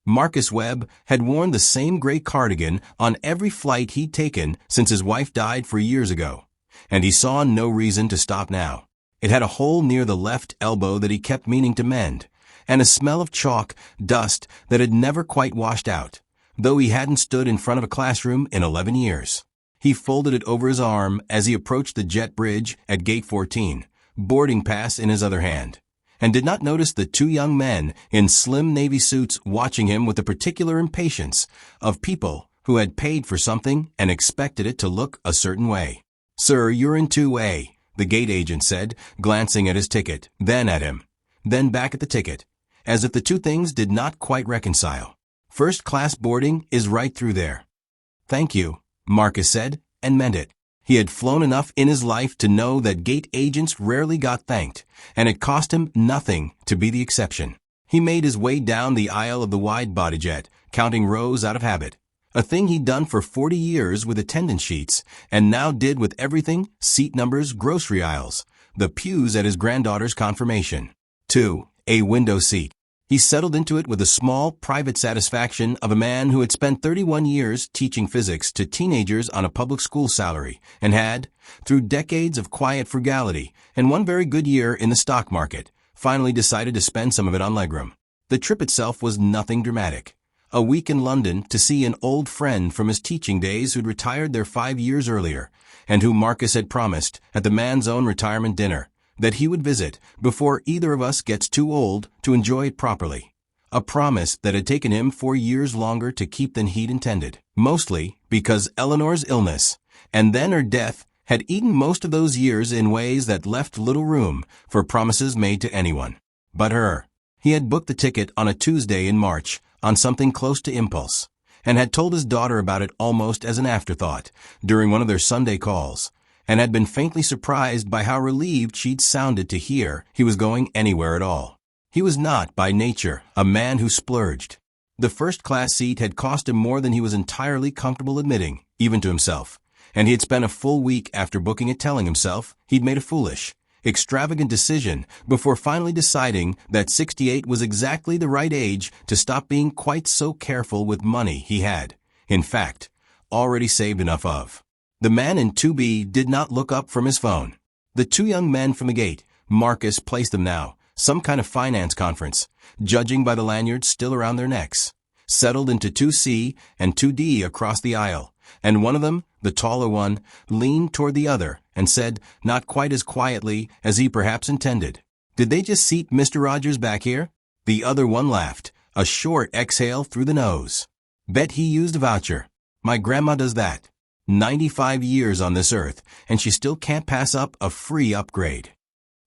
Marcus Webb had worn the same gray cardigan on every flight he'd taken since his wife died 4 years ago, and he saw no reason to stop now. It had a hole near the left elbow that he kept meaning to mend, and a smell of chalk, dust that had never quite washed out, though he hadn't stood in front of a classroom in 11 years. He folded it over his arm as he approached the jet bridge at Gate 14, boarding pass in his other hand, and did not notice the two young men in slim navy suits watching him with the particular impatience of people who had paid for something and expected it to look a certain way. "Sir, you're in 2A, the gate agent said, glancing at his ticket, then at him, then back at the ticket, as if the two things did not quite reconcile. "First-class boarding is right through there." "Thank you," Marcus said, and meant it. He had flown enough in his life to know that gate agents rarely got thanked, and it cost him nothing to be the exception. He made his way down the aisle of the wide-body jet, counting rows out of habit, a thing he'd done for 40 years with attendance sheets, and now did with everything: seat numbers, grocery aisles, the pews at his granddaughter's confirmation. 2. A window seat. He settled into it with the small, private satisfaction of a man who had spent 31 years teaching physics to teenagers on a public school salary and had, through decades of quiet frugality and one very good year in the stock market, finally decided to spend some of it on legroom. The trip itself was nothing dramatic. A week in London to see an old friend from his teaching days who'd retired there 5 years earlier, and who Marcus had promised, at the man's own retirement dinner, that he would visit before either of us gets too old to enjoy it properly. A promise that had taken him 4 years longer to keep than he'd intended, mostly because Eleanor's illness, and then her death, had eaten most of those years in ways that left little room for promises made to anyone but her. He had booked the ticket on a Tuesday in March on something close to impulse, and had told his daughter about it almost as an afterthought during one of their Sunday calls, and had been faintly surprised by how relieved she'd sounded to hear he was going anywhere at all. He was not, by nature, a man who splurged. The first-class seat had cost him more than he was entirely comfortable admitting, even to himself, and he had spent a full week after booking it telling himself he'd made a foolish, extravagant decision before finally deciding that 68 was exactly the right age to stop being quite so careful with money he had, in fact, already saved enough of. The man in 2B did not look up from his phone. The two young men from the gate, Marcus placed them now, some kind of finance conference, judging by the lanyards still around their necks, settled into 2C and 2D across the aisle, and one of them, the taller one, leaned toward the other and said, not quite as quietly as he perhaps intended, "Did they just seat Mr. Rogers back here?" The other one laughed, a short exhale through the nose. "Bet he used a voucher. My grandma does that. 95 years on this earth, and she still can't pass up a free upgrade."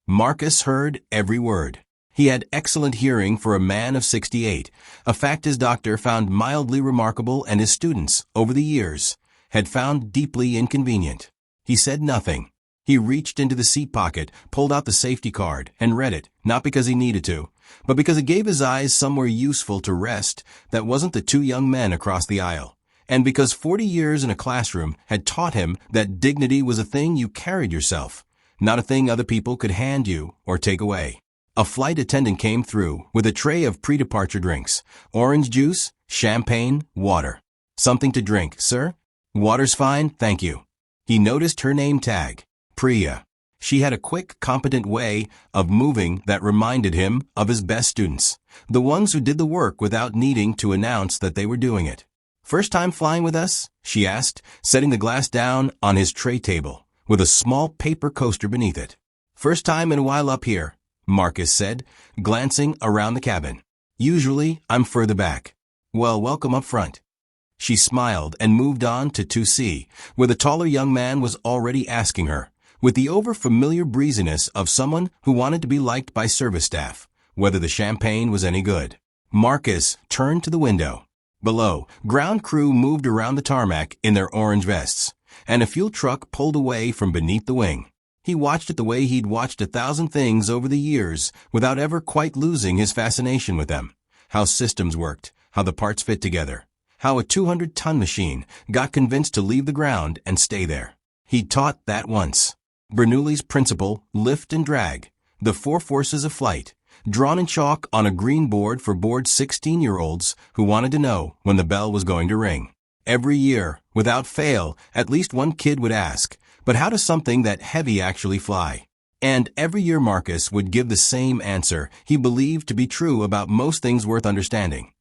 Marcus heard every word. He had excellent hearing for a man of 68, a fact his doctor found mildly remarkable and his students, over the years, had found deeply inconvenient. He said nothing. He reached into the seat pocket, pulled out the safety card, and read it, not because he needed to, but because it gave his eyes somewhere useful to rest that wasn't the two young men across the aisle, and because 40 years in a classroom had taught him that dignity was a thing you carried yourself, not a thing other people could hand you or take away. A flight attendant came through with a tray of pre-departure drinks, orange juice, champagne, water. "Something to drink, sir?" "Water's fine, thank you." He noticed her name tag, Priya. She had a quick, competent way of moving that reminded him of his best students, the ones who did the work without needing to announce that they were doing it. "First time flying with us?" she asked, setting the glass down on his tray table, with a small paper coaster beneath it. "First time in a while up here," Marcus said, glancing around the cabin. "Usually, I'm further back." "Well, welcome up front." She smiled and moved on to 2C, where the taller young man was already asking her, with the over-familiar breeziness of someone who wanted to be liked by service staff, whether the champagne was any good. Marcus turned to the window. Below, ground crew moved around the tarmac in their orange vests, and a fuel truck pulled away from beneath the wing. He watched it the way he'd watched 1,000 things over the years without ever quite losing his fascination with them. How systems worked, how the parts fit together, how a 200-ton machine got convinced to leave the ground and stay there. He'd taught that once. Bernoulli's principle, lift and drag, the four forces of flight, drawn in chalk on a green board for bored 16-year-olds who wanted to know when the bell was going to ring. Every year, without fail, at least one kid would ask, "But how does something that heavy actually fly?" And every year Marcus would give the same answer he believed to be true about most things worth understanding.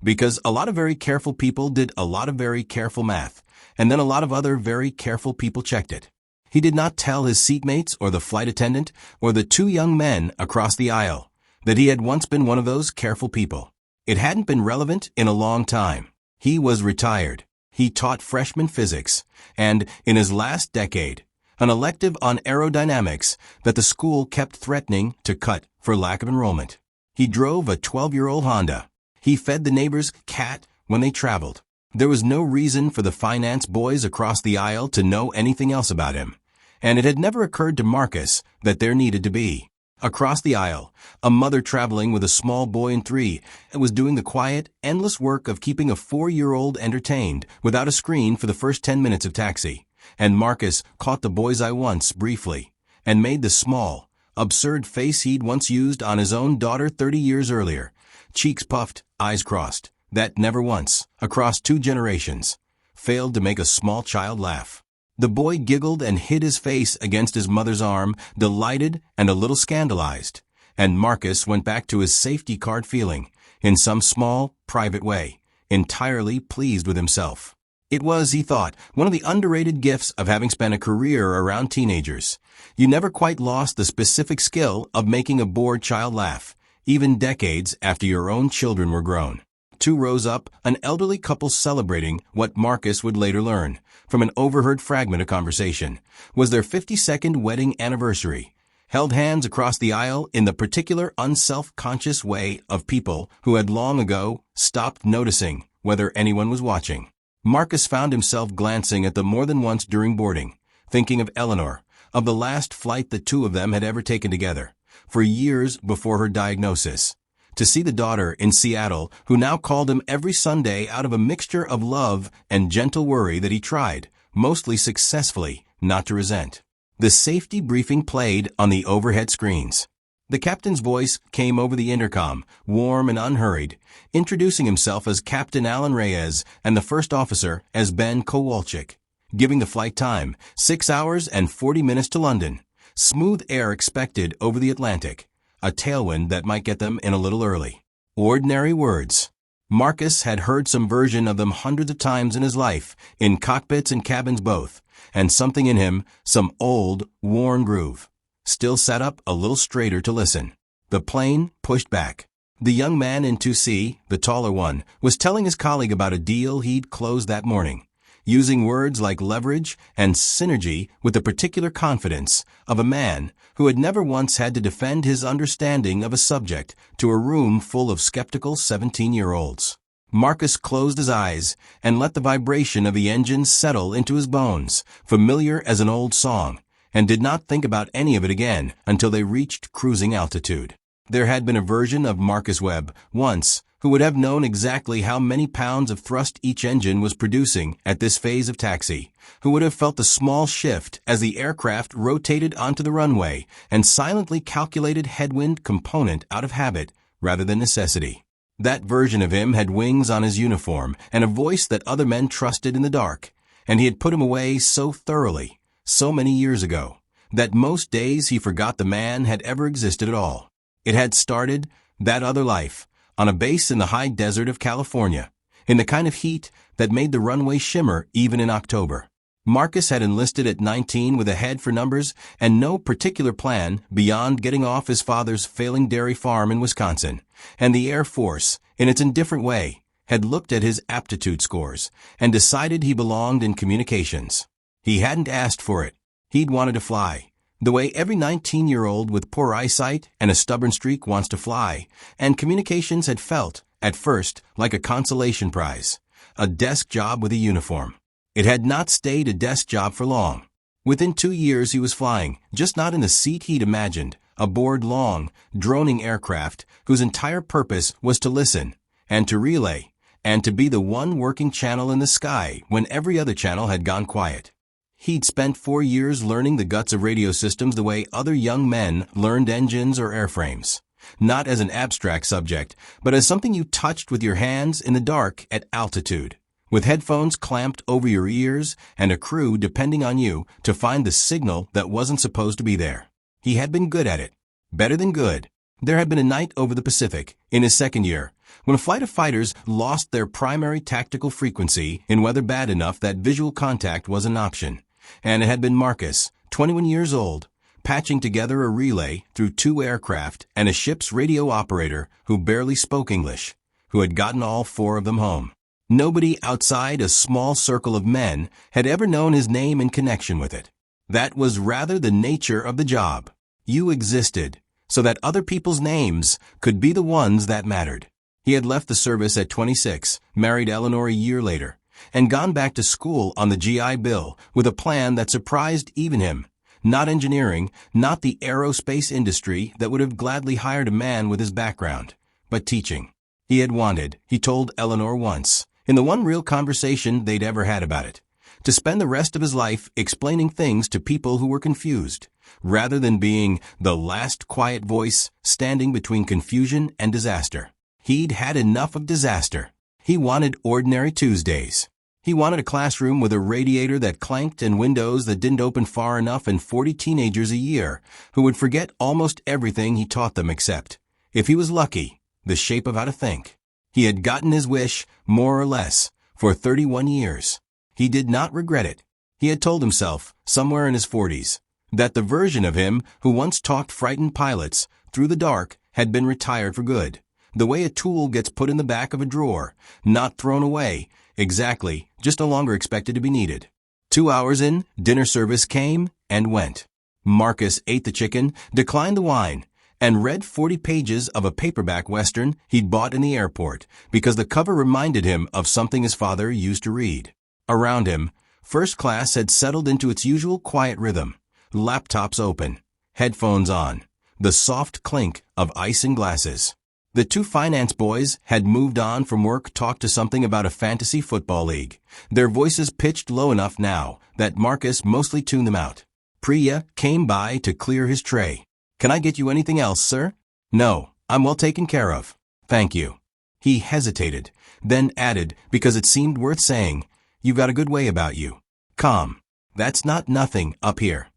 Because a lot of very careful people did a lot of very careful math, and then a lot of other very careful people checked it. He did not tell his seatmates or the flight attendant or the two young men across the aisle that he had once been one of those careful people. It hadn't been relevant in a long time. He was retired. He taught freshman physics, and, in his last decade, an elective on aerodynamics that the school kept threatening to cut for lack of enrollment. He drove a 12-year-old Honda. He fed the neighbor's cat when they traveled. There was no reason for the finance boys across the aisle to know anything else about him, and it had never occurred to Marcus that there needed to be. Across the aisle, a mother traveling with a small boy in 3 was doing the quiet, endless work of keeping a 4-year-old entertained without a screen for the first 10 minutes of taxi. And Marcus caught the boy's eye once, briefly, and made the small, absurd face he'd once used on his own daughter 30 years earlier. Cheeks puffed, eyes crossed. That never once, across 2 generations, failed to make a small child laugh. The boy giggled and hid his face against his mother's arm, delighted and a little scandalized. And Marcus went back to his safety card feeling, in some small, private way, entirely pleased with himself. It was, he thought, one of the underrated gifts of having spent a career around teenagers. You never quite lost the specific skill of making a bored child laugh, even decades after your own children were grown. 2 rows up, an elderly couple celebrating what Marcus would later learn, from an overheard fragment of conversation, was their 52nd wedding anniversary, held hands across the aisle in the particular unself-conscious way of people who had long ago stopped noticing whether anyone was watching. Marcus found himself glancing at them more than once during boarding, thinking of Eleanor, of the last flight the 2 of them had ever taken together, for years before her diagnosis. To see the daughter in Seattle, who now called him every Sunday out of a mixture of love and gentle worry that he tried, mostly successfully, not to resent. The safety briefing played on the overhead screens. The captain's voice came over the intercom, warm and unhurried, introducing himself as Captain Alan Reyes and the first officer as Ben Kowalczyk, giving the flight time, 6 hours and 40 minutes to London. Smooth air expected over the Atlantic. A tailwind that might get them in a little early. Ordinary words. Marcus had heard some version of them hundreds of times in his life, in cockpits and cabins both, and something in him, some old, worn groove, still sat up a little straighter to listen. The plane pushed back. The young man in 2C, the taller one, was telling his colleague about a deal he'd closed that morning, using words like leverage and synergy with the particular confidence of a man who had never once had to defend his understanding of a subject to a room full of skeptical 17-year-olds. Marcus closed his eyes and let the vibration of the engine settle into his bones, familiar as an old song, and did not think about any of it again until they reached cruising altitude. There had been a version of Marcus Webb, once, who would have known exactly how many pounds of thrust each engine was producing at this phase of taxi, who would have felt the small shift as the aircraft rotated onto the runway and silently calculated headwind component out of habit rather than necessity. That version of him had wings on his uniform and a voice that other men trusted in the dark, and he had put him away so thoroughly, so many years ago, that most days he forgot the man had ever existed at all. It had started, that other life, on a base in the high desert of California, in the kind of heat that made the runway shimmer even in October. Marcus had enlisted at 19 with a head for numbers and no particular plan beyond getting off his father's failing dairy farm in Wisconsin, and the Air Force, in its indifferent way, had looked at his aptitude scores and decided he belonged in communications. He hadn't asked for it. He'd wanted to fly, the way every 19-year-old with poor eyesight and a stubborn streak wants to fly, and communications had felt, at first, like a consolation prize, a desk job with a uniform. It had not stayed a desk job for long. Within 2 years he was flying, just not in the seat he'd imagined, aboard long, droning aircraft whose entire purpose was to listen, and to relay, and to be the one working channel in the sky when every other channel had gone quiet. He'd spent 4 years learning the guts of radio systems the way other young men learned engines or airframes. not as an abstract subject, but as something you touched with your hands in the dark at altitude, with headphones clamped over your ears and a crew depending on you to find the signal that wasn't supposed to be there. He had been good at it. Better than good. There had been a night over the Pacific, in his second year, when a flight of fighters lost their primary tactical frequency in weather bad enough that visual contact was an option. And it had been Marcus, 21 years old, patching together a relay through 2 aircraft and a ship's radio operator who barely spoke English, who had gotten all 4 of them home. Nobody outside a small circle of men had ever known his name in connection with it. That was rather the nature of the job. You existed, so that other people's names could be the ones that mattered. He had left the service at 26, married Eleanor a year later, and gone back to school on the GI Bill with a plan that surprised even him. Not engineering, not the aerospace industry that would have gladly hired a man with his background, but teaching. He had wanted, he told Eleanor once, in the one real conversation they'd ever had about it, to spend the rest of his life explaining things to people who were confused, rather than being the last quiet voice standing between confusion and disaster. He'd had enough of disaster. He wanted ordinary Tuesdays. He wanted a classroom with a radiator that clanked and windows that didn't open far enough and 40 teenagers a year who would forget almost everything he taught them except, if he was lucky, the shape of how to think. He had gotten his wish, more or less, for 31 years. He did not regret it. He had told himself, somewhere in his 40s, that the version of him who once talked frightened pilots through the dark had been retired for good. The way a tool gets put in the back of a drawer, not thrown away, exactly, just no longer expected to be needed. 2 hours in, dinner service came and went. Marcus ate the chicken, declined the wine, and read 40 pages of a paperback Western he'd bought in the airport because the cover reminded him of something his father used to read. Around him, first class had settled into its usual quiet rhythm. Laptops open, headphones on, the soft clink of ice in glasses. The 2 finance boys had moved on from work, talked to something about a fantasy football league, their voices pitched low enough now that Marcus mostly tuned them out. Priya came by to clear his tray. "Can I get you anything else, sir?" "No, I'm well taken care of. Thank you." He hesitated, then added, because it seemed worth saying, "You've got a good way about you. Calm. That's not nothing up here."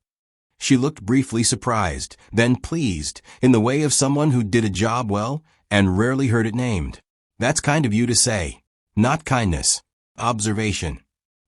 She looked briefly surprised, then pleased, in the way of someone who did a job well and rarely heard it named. "That's kind of you to say." "Not kindness. Observation."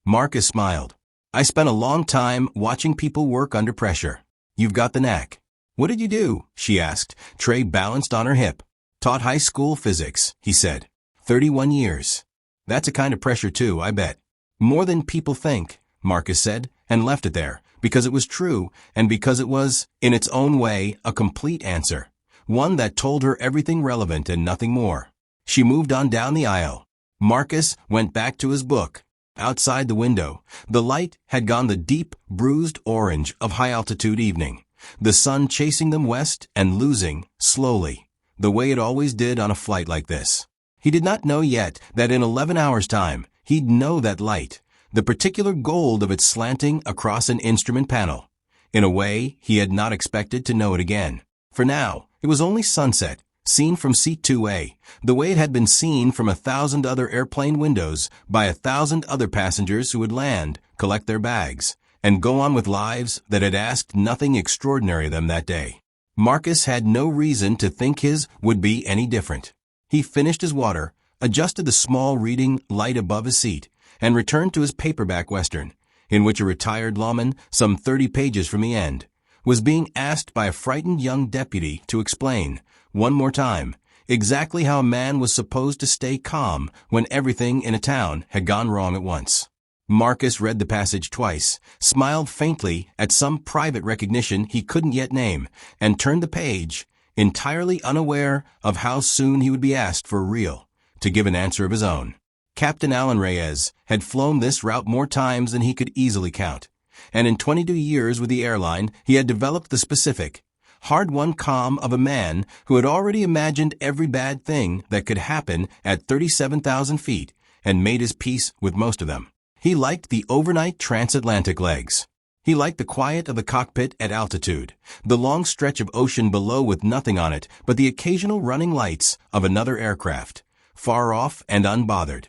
Marcus smiled. "I spent a long time watching people work under pressure. You've got the knack." "What did you do?" she asked, tray balanced on her hip. "Taught high school physics," he said. 31 years. "That's a kind of pressure too, I bet." "More than people think," Marcus said, and left it there, because it was true, and because it was, in its own way, a complete answer. One that told her everything relevant and nothing more. She moved on down the aisle. Marcus went back to his book. Outside the window, the light had gone the deep, bruised orange of high-altitude evening, the sun chasing them west and losing, slowly, the way it always did on a flight like this. He did not know yet that in 11 hours' time, he'd know that light, the particular gold of its slanting across an instrument panel. In a way, he had not expected to know it again. For now, it was only sunset, seen from seat 2A, the way it had been seen from 1,000 other airplane windows by 1,000 other passengers who would land, collect their bags, and go on with lives that had asked nothing extraordinary of them that day. Marcus had no reason to think his would be any different. He finished his water, adjusted the small reading light above his seat, and returned to his paperback Western, in which a retired lawman, some 30 pages from the end, was being asked by a frightened young deputy to explain, one more time, exactly how a man was supposed to stay calm when everything in a town had gone wrong at once. Marcus read the passage twice, smiled faintly at some private recognition he couldn't yet name, and turned the page, entirely unaware of how soon he would be asked for real, to give an answer of his own. Captain Alan Reyes had flown this route more times than he could easily count, and in 22 years with the airline he had developed the specific, hard-won calm of a man who had already imagined every bad thing that could happen at 37,000 feet and made his peace with most of them. He liked the overnight transatlantic legs. He liked the quiet of the cockpit at altitude, the long stretch of ocean below with nothing on it but the occasional running lights of another aircraft, far off and unbothered,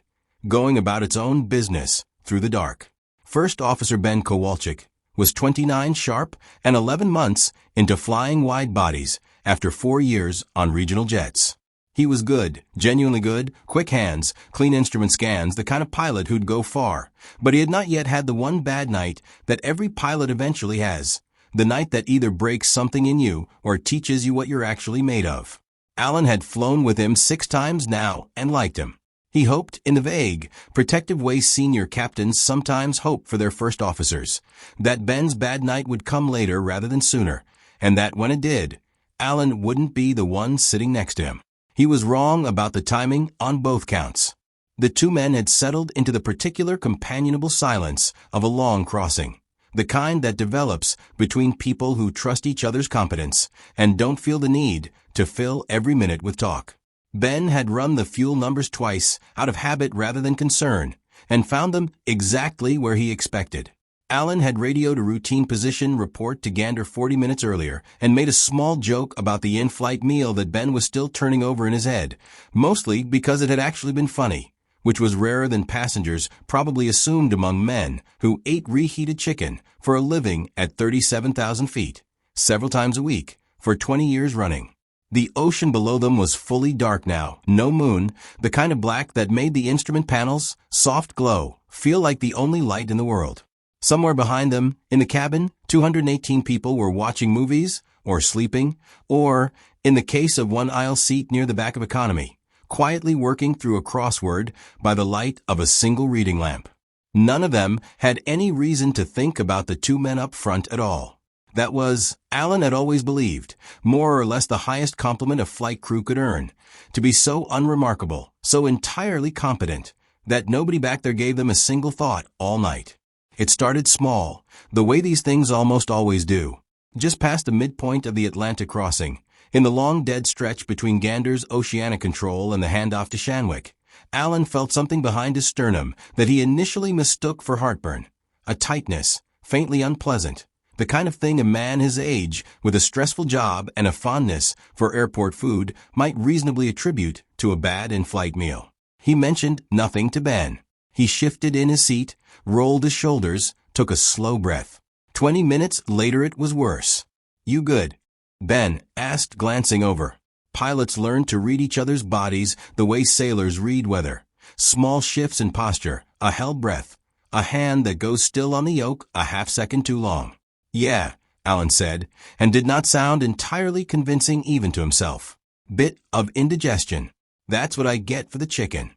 going about its own business through the dark. First Officer Ben Kowalczyk was 29 sharp and 11 months into flying wide bodies after 4 years on regional jets. He was good, genuinely good, quick hands, clean instrument scans, the kind of pilot who'd go far. But he had not yet had the one bad night that every pilot eventually has, the night that either breaks something in you or teaches you what you're actually made of. Alan had flown with him 6 times now and liked him. He hoped, in the vague, protective way senior captains sometimes hope for their first officers, that Ben's bad night would come later rather than sooner, and that when it did, Alan wouldn't be the one sitting next to him. He was wrong about the timing on both counts. The two men had settled into the particular companionable silence of a long crossing, the kind that develops between people who trust each other's competence and don't feel the need to fill every minute with talk. Ben had run the fuel numbers twice out of habit rather than concern and found them exactly where he expected. Alan had radioed a routine position report to Gander 40 minutes earlier and made a small joke about the in-flight meal that Ben was still turning over in his head, mostly because it had actually been funny, which was rarer than passengers probably assumed among men who ate reheated chicken for a living at 37,000 feet, several times a week, for 20 years running. The ocean below them was fully dark now, no moon, the kind of black that made the instrument panels, soft glow, feel like the only light in the world. Somewhere behind them, in the cabin, 218 people were watching movies, or sleeping, or, in the case of one aisle seat near the back of economy, quietly working through a crossword by the light of a single reading lamp. None of them had any reason to think about the two men up front at all. That was, Alan had always believed, more or less the highest compliment a flight crew could earn, to be so unremarkable, so entirely competent, that nobody back there gave them a single thought all night. It started small, the way these things almost always do, just past the midpoint of the Atlantic crossing, in the long dead stretch between Gander's oceanic control and the handoff to Shanwick. Alan felt something behind his sternum that he initially mistook for heartburn, a tightness, faintly unpleasant, the kind of thing a man his age, with a stressful job and a fondness for airport food, might reasonably attribute to a bad in-flight meal. He mentioned nothing to Ben. He shifted in his seat, rolled his shoulders, took a slow breath. 20 minutes later it was worse. "You good?" Ben asked, glancing over. Pilots learn to read each other's bodies the way sailors read weather. Small shifts in posture, a held breath, a hand that goes still on the yoke a half-second too long. "Yeah," Alan said, and did not sound entirely convincing even to himself. "Bit of indigestion. That's what I get for the chicken."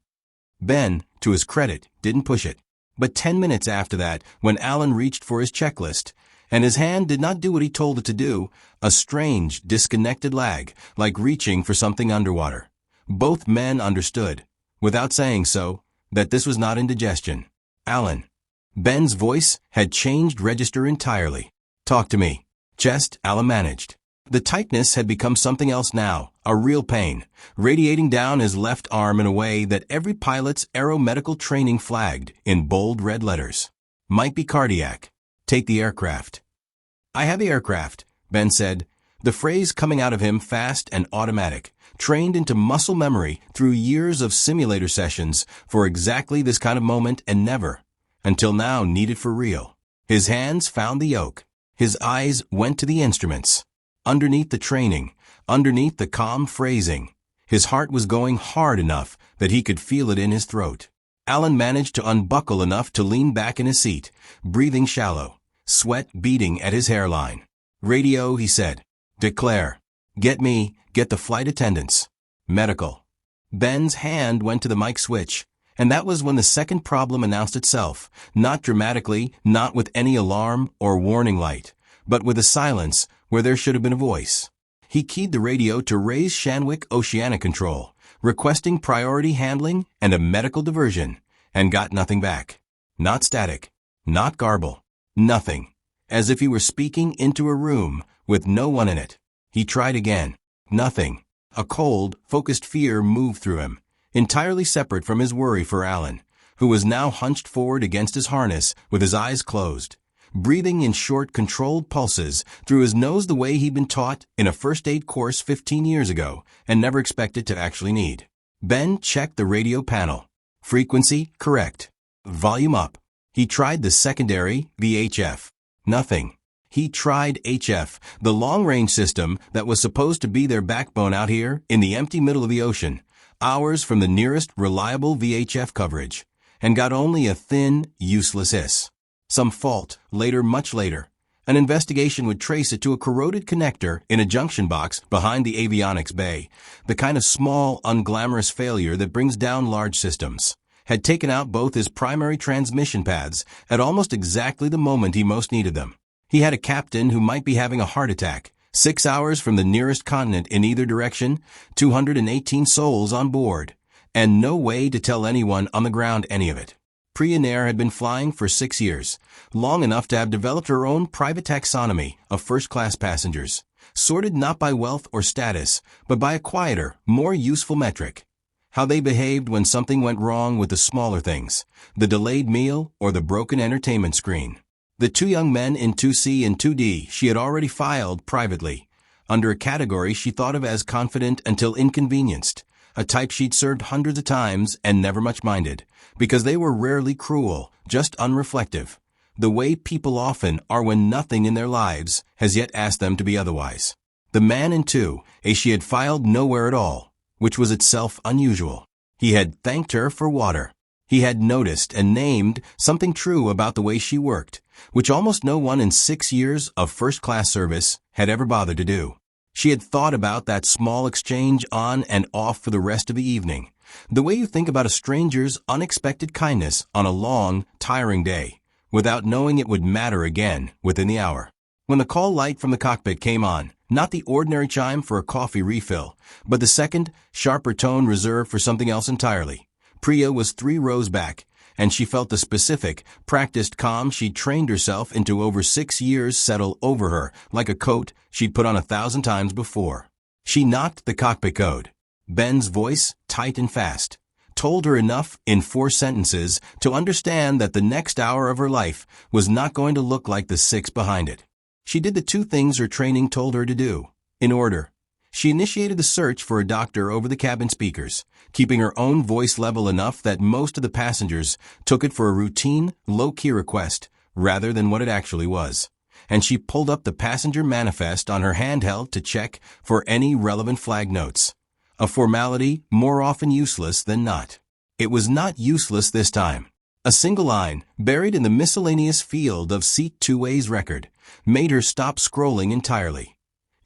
Ben, to his credit, didn't push it. But 10 minutes after that, when Alan reached for his checklist, and his hand did not do what he told it to do, a strange, disconnected lag, like reaching for something underwater. Both men understood, without saying so, that this was not indigestion. "Alan." Ben's voice had changed register entirely. "Talk to me." "Chest," Alan managed. The tightness had become something else now, a real pain, radiating down his left arm in a way that every pilot's aeromedical training flagged in bold red letters. "Might be cardiac. Take the aircraft." "I have the aircraft," Ben said, the phrase coming out of him fast and automatic, trained into muscle memory through years of simulator sessions for exactly this kind of moment and never, until now, needed for real. His hands found the yoke. His eyes went to the instruments. Underneath the training, underneath the calm phrasing, his heart was going hard enough that he could feel it in his throat. Alan managed to unbuckle enough to lean back in his seat, breathing shallow, sweat beating at his hairline. "Radio," he said. "Declare. Get the flight attendants. Medical." Ben's hand went to the mic switch, and that was when the second problem announced itself, not dramatically, not with any alarm or warning light, but with a silence where there should have been a voice. He keyed the radio to raise Shanwick Oceanic Control, requesting priority handling and a medical diversion, and got nothing back. Not static, not garble, nothing. As if he were speaking into a room with no one in it. He tried again. Nothing. A cold, focused fear moved through him, entirely separate from his worry for Alan, who was now hunched forward against his harness with his eyes closed, breathing in short, controlled pulses through his nose the way he'd been taught in a first aid course 15 years ago and never expected to actually need. Ben checked the radio panel. Frequency correct. Volume up. He tried the secondary, VHF. Nothing. He tried HF, the long-range system that was supposed to be their backbone out here in the empty middle of the ocean, hours from the nearest reliable VHF coverage, and got only a thin, useless hiss. Some fault, later, much later. An investigation would trace it to a corroded connector in a junction box behind the avionics bay, the kind of small, unglamorous failure that brings down large systems. Had taken out both his primary transmission paths at almost exactly the moment he most needed them. He had a captain who might be having a heart attack, 6 hours from the nearest continent in either direction, 218 souls on board, and no way to tell anyone on the ground any of it. Priya Nair had been flying for 6 years, long enough to have developed her own private taxonomy of first-class passengers, sorted not by wealth or status, but by a quieter, more useful metric. How they behaved when something went wrong with the smaller things, the delayed meal or the broken entertainment screen. The 2 young men in 2C and 2D she had already filed privately, under a category she thought of as confident until inconvenienced, a type she'd served hundreds of times and never much minded, because they were rarely cruel, just unreflective, the way people often are when nothing in their lives has yet asked them to be otherwise. The man in 2A she had filed nowhere at all, which was itself unusual. He had thanked her for water. He had noticed and named something true about the way she worked, which almost no one in 6 years of first-class service had ever bothered to do. She had thought about that small exchange on and off for the rest of the evening, the way you think about a stranger's unexpected kindness on a long, tiring day, without knowing it would matter again within the hour. When the call light from the cockpit came on, not the ordinary chime for a coffee refill, but the second, sharper tone reserved for something else entirely, Priya was 3 rows back, and she felt the specific, practiced calm she'd trained herself into over 6 years settle over her like a coat she'd put on 1,000 times before. She knocked the cockpit code. Ben's voice, tight and fast, told her enough in 4 sentences to understand that the next hour of her life was not going to look like the 6 behind it. She did the 2 things her training told her to do, in order. She initiated the search for a doctor over the cabin speakers, keeping her own voice level enough that most of the passengers took it for a routine, low-key request rather than what it actually was. And she pulled up the passenger manifest on her handheld to check for any relevant flag notes. A formality more often useless than not. It was not useless this time. A single line, buried in the miscellaneous field of Seat 2A's record, made her stop scrolling entirely.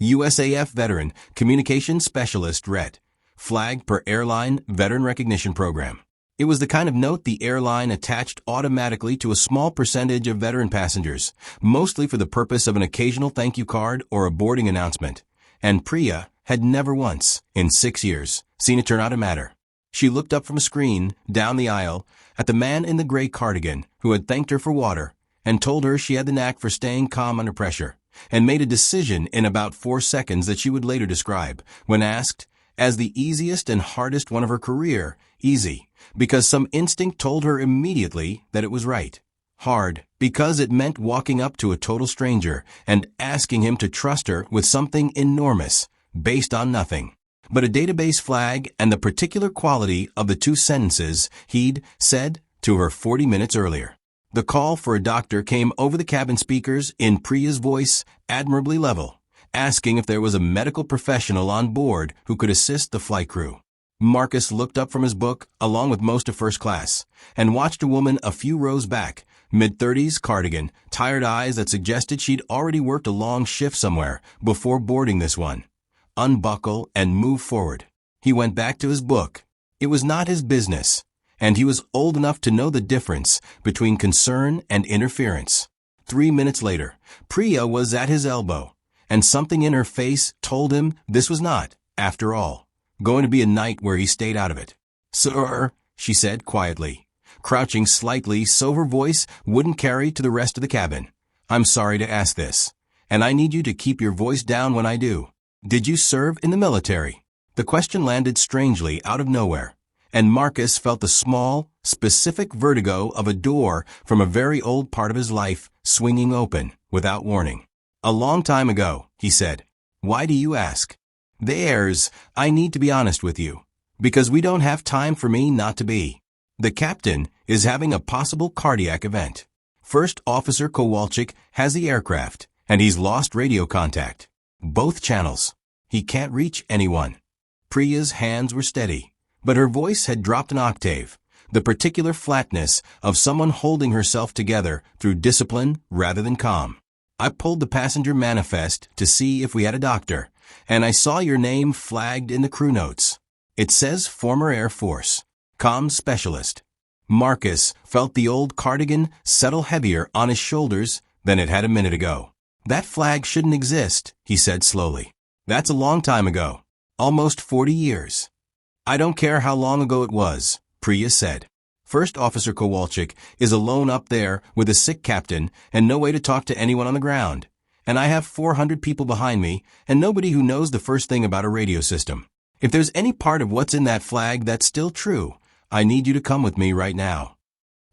USAF Veteran Communications Specialist RET, flag per airline veteran recognition program. It was the kind of note the airline attached automatically to a small percentage of veteran passengers, mostly for the purpose of an occasional thank you card or a boarding announcement. And Priya had never once, in 6 years, seen it turn out to matter. She looked up from a screen, down the aisle, at the man in the gray cardigan who had thanked her for water and told her she had the knack for staying calm under pressure, and made a decision in about 4 seconds that she would later describe, when asked, as the easiest and hardest one of her career, easy, because some instinct told her immediately that it was right. Hard, because it meant walking up to a total stranger and asking him to trust her with something enormous, based on nothing but a database flag and the particular quality of the 2 sentences he'd said to her 40 minutes earlier. The call for a doctor came over the cabin speakers in Priya's voice, admirably level, asking if there was a medical professional on board who could assist the flight crew. Marcus looked up from his book, along with most of first class, and watched a woman a few rows back, mid-30s, cardigan, tired eyes that suggested she'd already worked a long shift somewhere before boarding this one. Unbuckle and move forward. He went back to his book. It was not his business, and he was old enough to know the difference between concern and interference. 3 minutes later, Priya was at his elbow, and something in her face told him this was not, after all, going to be a night where he stayed out of it. "Sir," she said quietly, crouching slightly so her voice wouldn't carry to the rest of the cabin. "I'm sorry to ask this, and I need you to keep your voice down when I do. Did you serve in the military?" The question landed strangely out of nowhere, and Marcus felt the small, specific vertigo of a door from a very old part of his life swinging open without warning. "A long time ago," he said. "Why do you ask?" I need to be honest with you, because we don't have time for me not to be. The captain is having a possible cardiac event. First Officer Kowalczyk has the aircraft, and he's lost radio contact. Both channels. He can't reach anyone." Priya's hands were steady, but her voice had dropped an octave, the particular flatness of someone holding herself together through discipline rather than calm. "I pulled the passenger manifest to see if we had a doctor, and I saw your name flagged in the crew notes. It says former Air Force, comms specialist." Marcus felt the old cardigan settle heavier on his shoulders than it had a minute ago. "That flag shouldn't exist," he said slowly. "That's a long time ago. Almost 40 years. "I don't care how long ago it was," Priya said. "First Officer Kowalczyk is alone up there with a sick captain and no way to talk to anyone on the ground. And I have 400 people behind me and nobody who knows the first thing about a radio system. If there's any part of what's in that flag that's still true, I need you to come with me right now."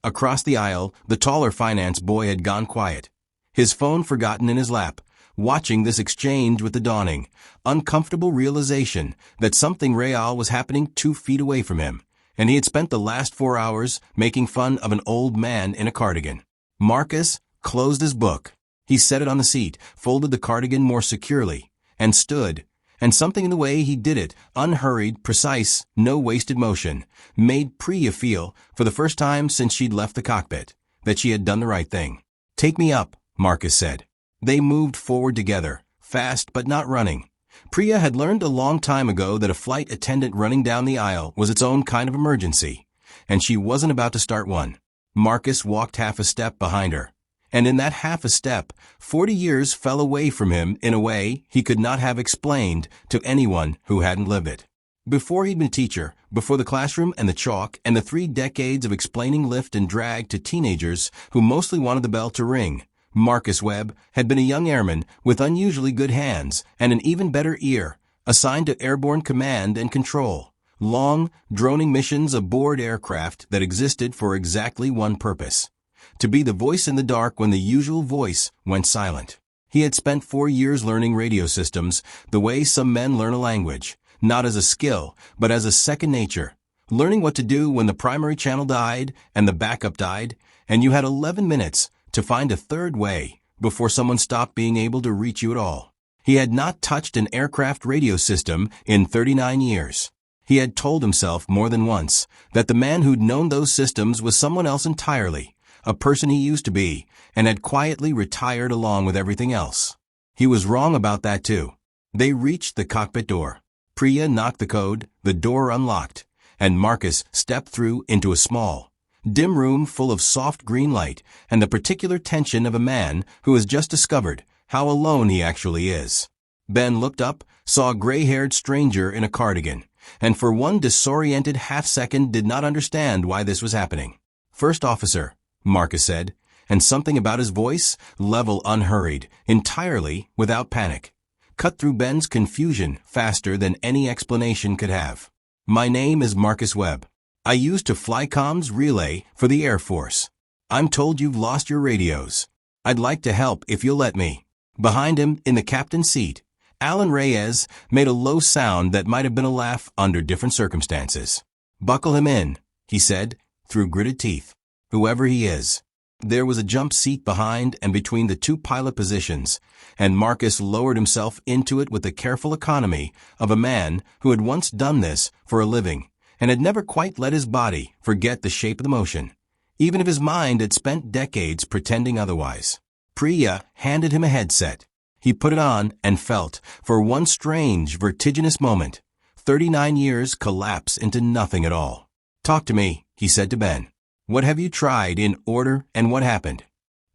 Across the aisle, the taller finance boy had gone quiet, his phone forgotten in his lap, watching this exchange with the dawning, uncomfortable realization that something real was happening 2 feet away from him, and he had spent the last 4 hours making fun of an old man in a cardigan. Marcus closed his book. He set it on the seat, folded the cardigan more securely, and stood, and something in the way he did it, unhurried, precise, no wasted motion, made Priya feel, for the first time since she'd left the cockpit, that she had done the right thing. "Take me up," Marcus said. They moved forward together, fast but not running. Priya had learned a long time ago that a flight attendant running down the aisle was its own kind of emergency, and she wasn't about to start one. Marcus walked half a step behind her, and in that half a step, 40 years fell away from him in a way he could not have explained to anyone who hadn't lived it. Before he'd been a teacher, before the classroom and the chalk and the 3 decades of explaining lift and drag to teenagers who mostly wanted the bell to ring, Marcus Webb had been a young airman with unusually good hands and an even better ear, assigned to airborne command and control, long, droning missions aboard aircraft that existed for exactly one purpose: to be the voice in the dark when the usual voice went silent. He had spent 4 years learning radio systems the way some men learn a language, not as a skill, but as a second nature, learning what to do when the primary channel died and the backup died, and you had 11 minutes to find a third way before someone stopped being able to reach you at all. He had not touched an aircraft radio system in 39 years. He had told himself more than once that the man who'd known those systems was someone else entirely, a person he used to be, and had quietly retired along with everything else. He was wrong about that too. They reached the cockpit door. Priya knocked the code, the door unlocked, and Marcus stepped through into a small, dim room full of soft green light and the particular tension of a man who has just discovered how alone he actually is. Ben looked up, saw a gray-haired stranger in a cardigan, and for one disoriented half-second did not understand why this was happening. "First Officer," Marcus said, and something about his voice, level, unhurried, entirely without panic, cut through Ben's confusion faster than any explanation could have. "My name is Marcus Webb. I used to fly comms relay for the Air Force. I'm told you've lost your radios. I'd like to help if you'll let me." Behind him, in the captain's seat, Alan Reyes made a low sound that might have been a laugh under different circumstances. "Buckle him in," he said, through gritted teeth. "Whoever he is." There was a jump seat behind and between the 2 pilot positions, and Marcus lowered himself into it with the careful economy of a man who had once done this for a living and had never quite let his body forget the shape of the motion, even if his mind had spent decades pretending otherwise. Priya handed him a headset. He put it on and felt, for one strange, vertiginous moment, 39 years collapse into nothing at all. "Talk to me," he said to Ben. "What have you tried in order and what happened?"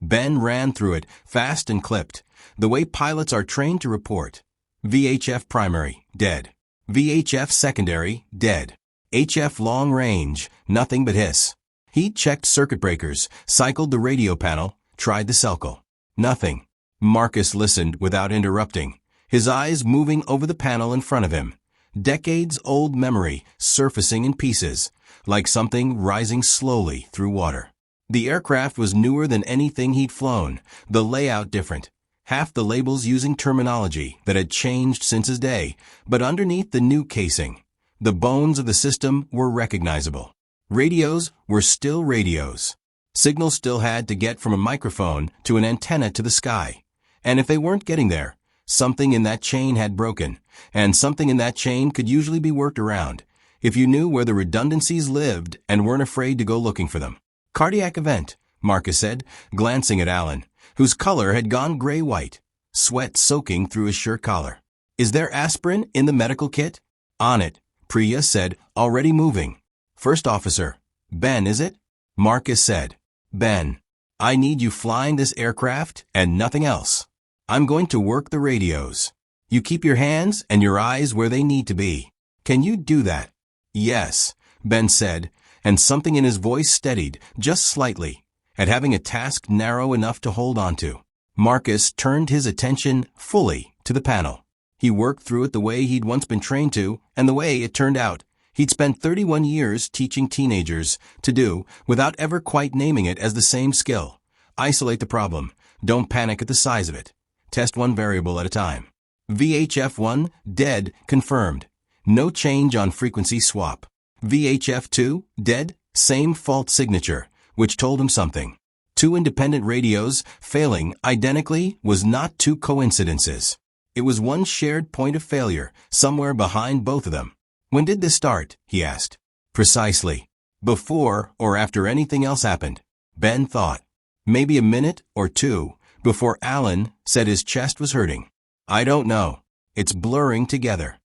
Ben ran through it, fast and clipped, the way pilots are trained to report. VHF primary, dead. VHF secondary, dead. HF long range, nothing but hiss. He checked circuit breakers, cycled the radio panel, tried the celcal. Nothing. Marcus listened without interrupting, his eyes moving over the panel in front of him. decades-old memory surfacing in pieces, like something rising slowly through water. The aircraft was newer than anything he'd flown, the layout different, half the labels using terminology that had changed since his day, but underneath the new casing, the bones of the system were recognizable. Radios were still radios. Signals still had to get from a microphone to an antenna to the sky. And if they weren't getting there, something in that chain had broken, and something in that chain could usually be worked around, if you knew where the redundancies lived and weren't afraid to go looking for them. Cardiac event, Marcus said, glancing at Alan, whose color had gone gray-white, sweat soaking through his shirt collar. Is there aspirin in the medical kit? On it, Priya said, already moving. First officer. Ben, is it? Marcus said. Ben, I need you flying this aircraft and nothing else. I'm going to work the radios. You keep your hands and your eyes where they need to be. Can you do that? Yes, Ben said, and something in his voice steadied, just slightly, at having a task narrow enough to hold on to. Marcus turned his attention fully to the panel. He worked through it the way he'd once been trained to, and the way it turned out. He'd spent 31 years teaching teenagers to do, without ever quite naming it as the same skill. Isolate the problem. Don't panic at the size of it. Test one variable at a time. VHF1, dead, confirmed. No change on frequency swap. VHF2, dead, same fault signature, which told him something. Two independent radios failing identically was not two coincidences. It was one shared point of failure, somewhere behind both of them. When did this start? He asked. Precisely. Before or after anything else happened. Ben thought. Maybe a minute or two before Alan said his chest was hurting. I don't know. It's blurring together.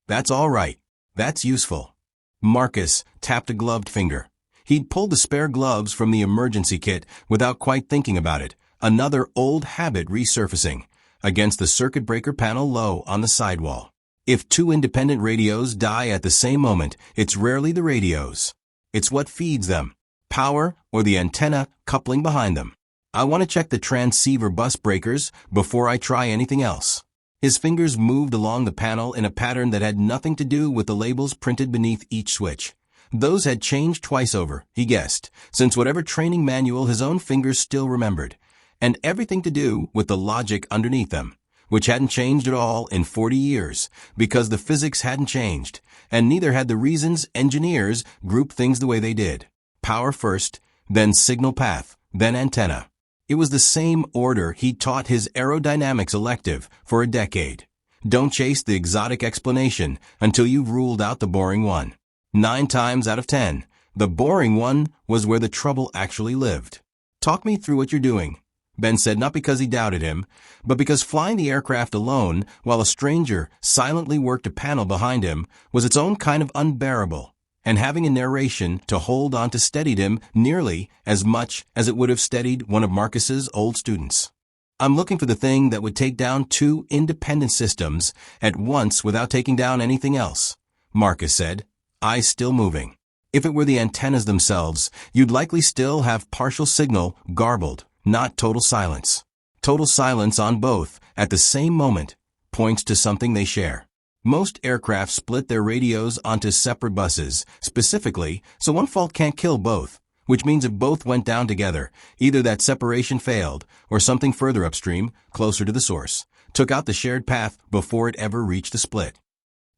That's all right. That's useful. Marcus tapped a gloved finger. He'd pulled the spare gloves from the emergency kit without quite thinking about it, another old habit resurfacing, against the circuit breaker panel low on the sidewall. If two independent radios die at the same moment, it's rarely the radios. It's what feeds them, power or the antenna coupling behind them. I want to check the transceiver bus breakers before I try anything else. His fingers moved along the panel in a pattern that had nothing to do with the labels printed beneath each switch. Those had changed twice over, he guessed, since whatever training manual his own fingers still remembered, and everything to do with the logic underneath them, which hadn't changed at all in 40 years, because the physics hadn't changed, and neither had the reasons engineers grouped things the way they did. Power first, then signal path, then antenna. It was the same order he'd taught his aerodynamics elective for a decade. Don't chase the exotic explanation until you've ruled out the boring one. 9 times out of 10, the boring one was where the trouble actually lived. Talk me through what you're doing, Ben said, not because he doubted him, but because flying the aircraft alone while a stranger silently worked a panel behind him was its own kind of unbearable, and having a narration to hold on to steadied him nearly as much as it would have steadied one of Marcus's old students. I'm looking for the thing that would take down two independent systems at once without taking down anything else, Marcus said, eyes still moving. If it were the antennas themselves, you'd likely still have partial signal garbled, not total silence. Total silence on both at the same moment points to something they share. Most aircraft split their radios onto separate buses, specifically, so one fault can't kill both, which means if both went down together, either that separation failed or something further upstream, closer to the source, took out the shared path before it ever reached the split.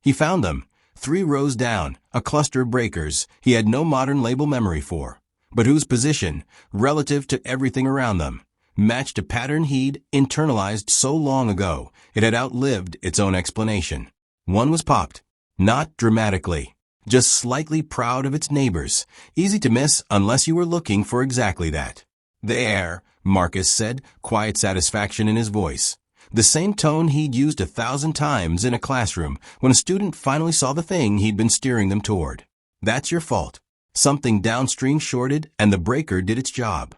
He found them, 3 rows down, a cluster of breakers he had no modern label memory for, but whose position, relative to everything around them, matched a pattern he'd internalized so long ago it had outlived its own explanation. One was popped, not dramatically, just slightly proud of its neighbors, easy to miss unless you were looking for exactly that. There, Marcus said, quiet satisfaction in his voice. The same tone he'd used 1,000 times in a classroom when a student finally saw the thing he'd been steering them toward. That's your fault. Something downstream shorted and the breaker did its job.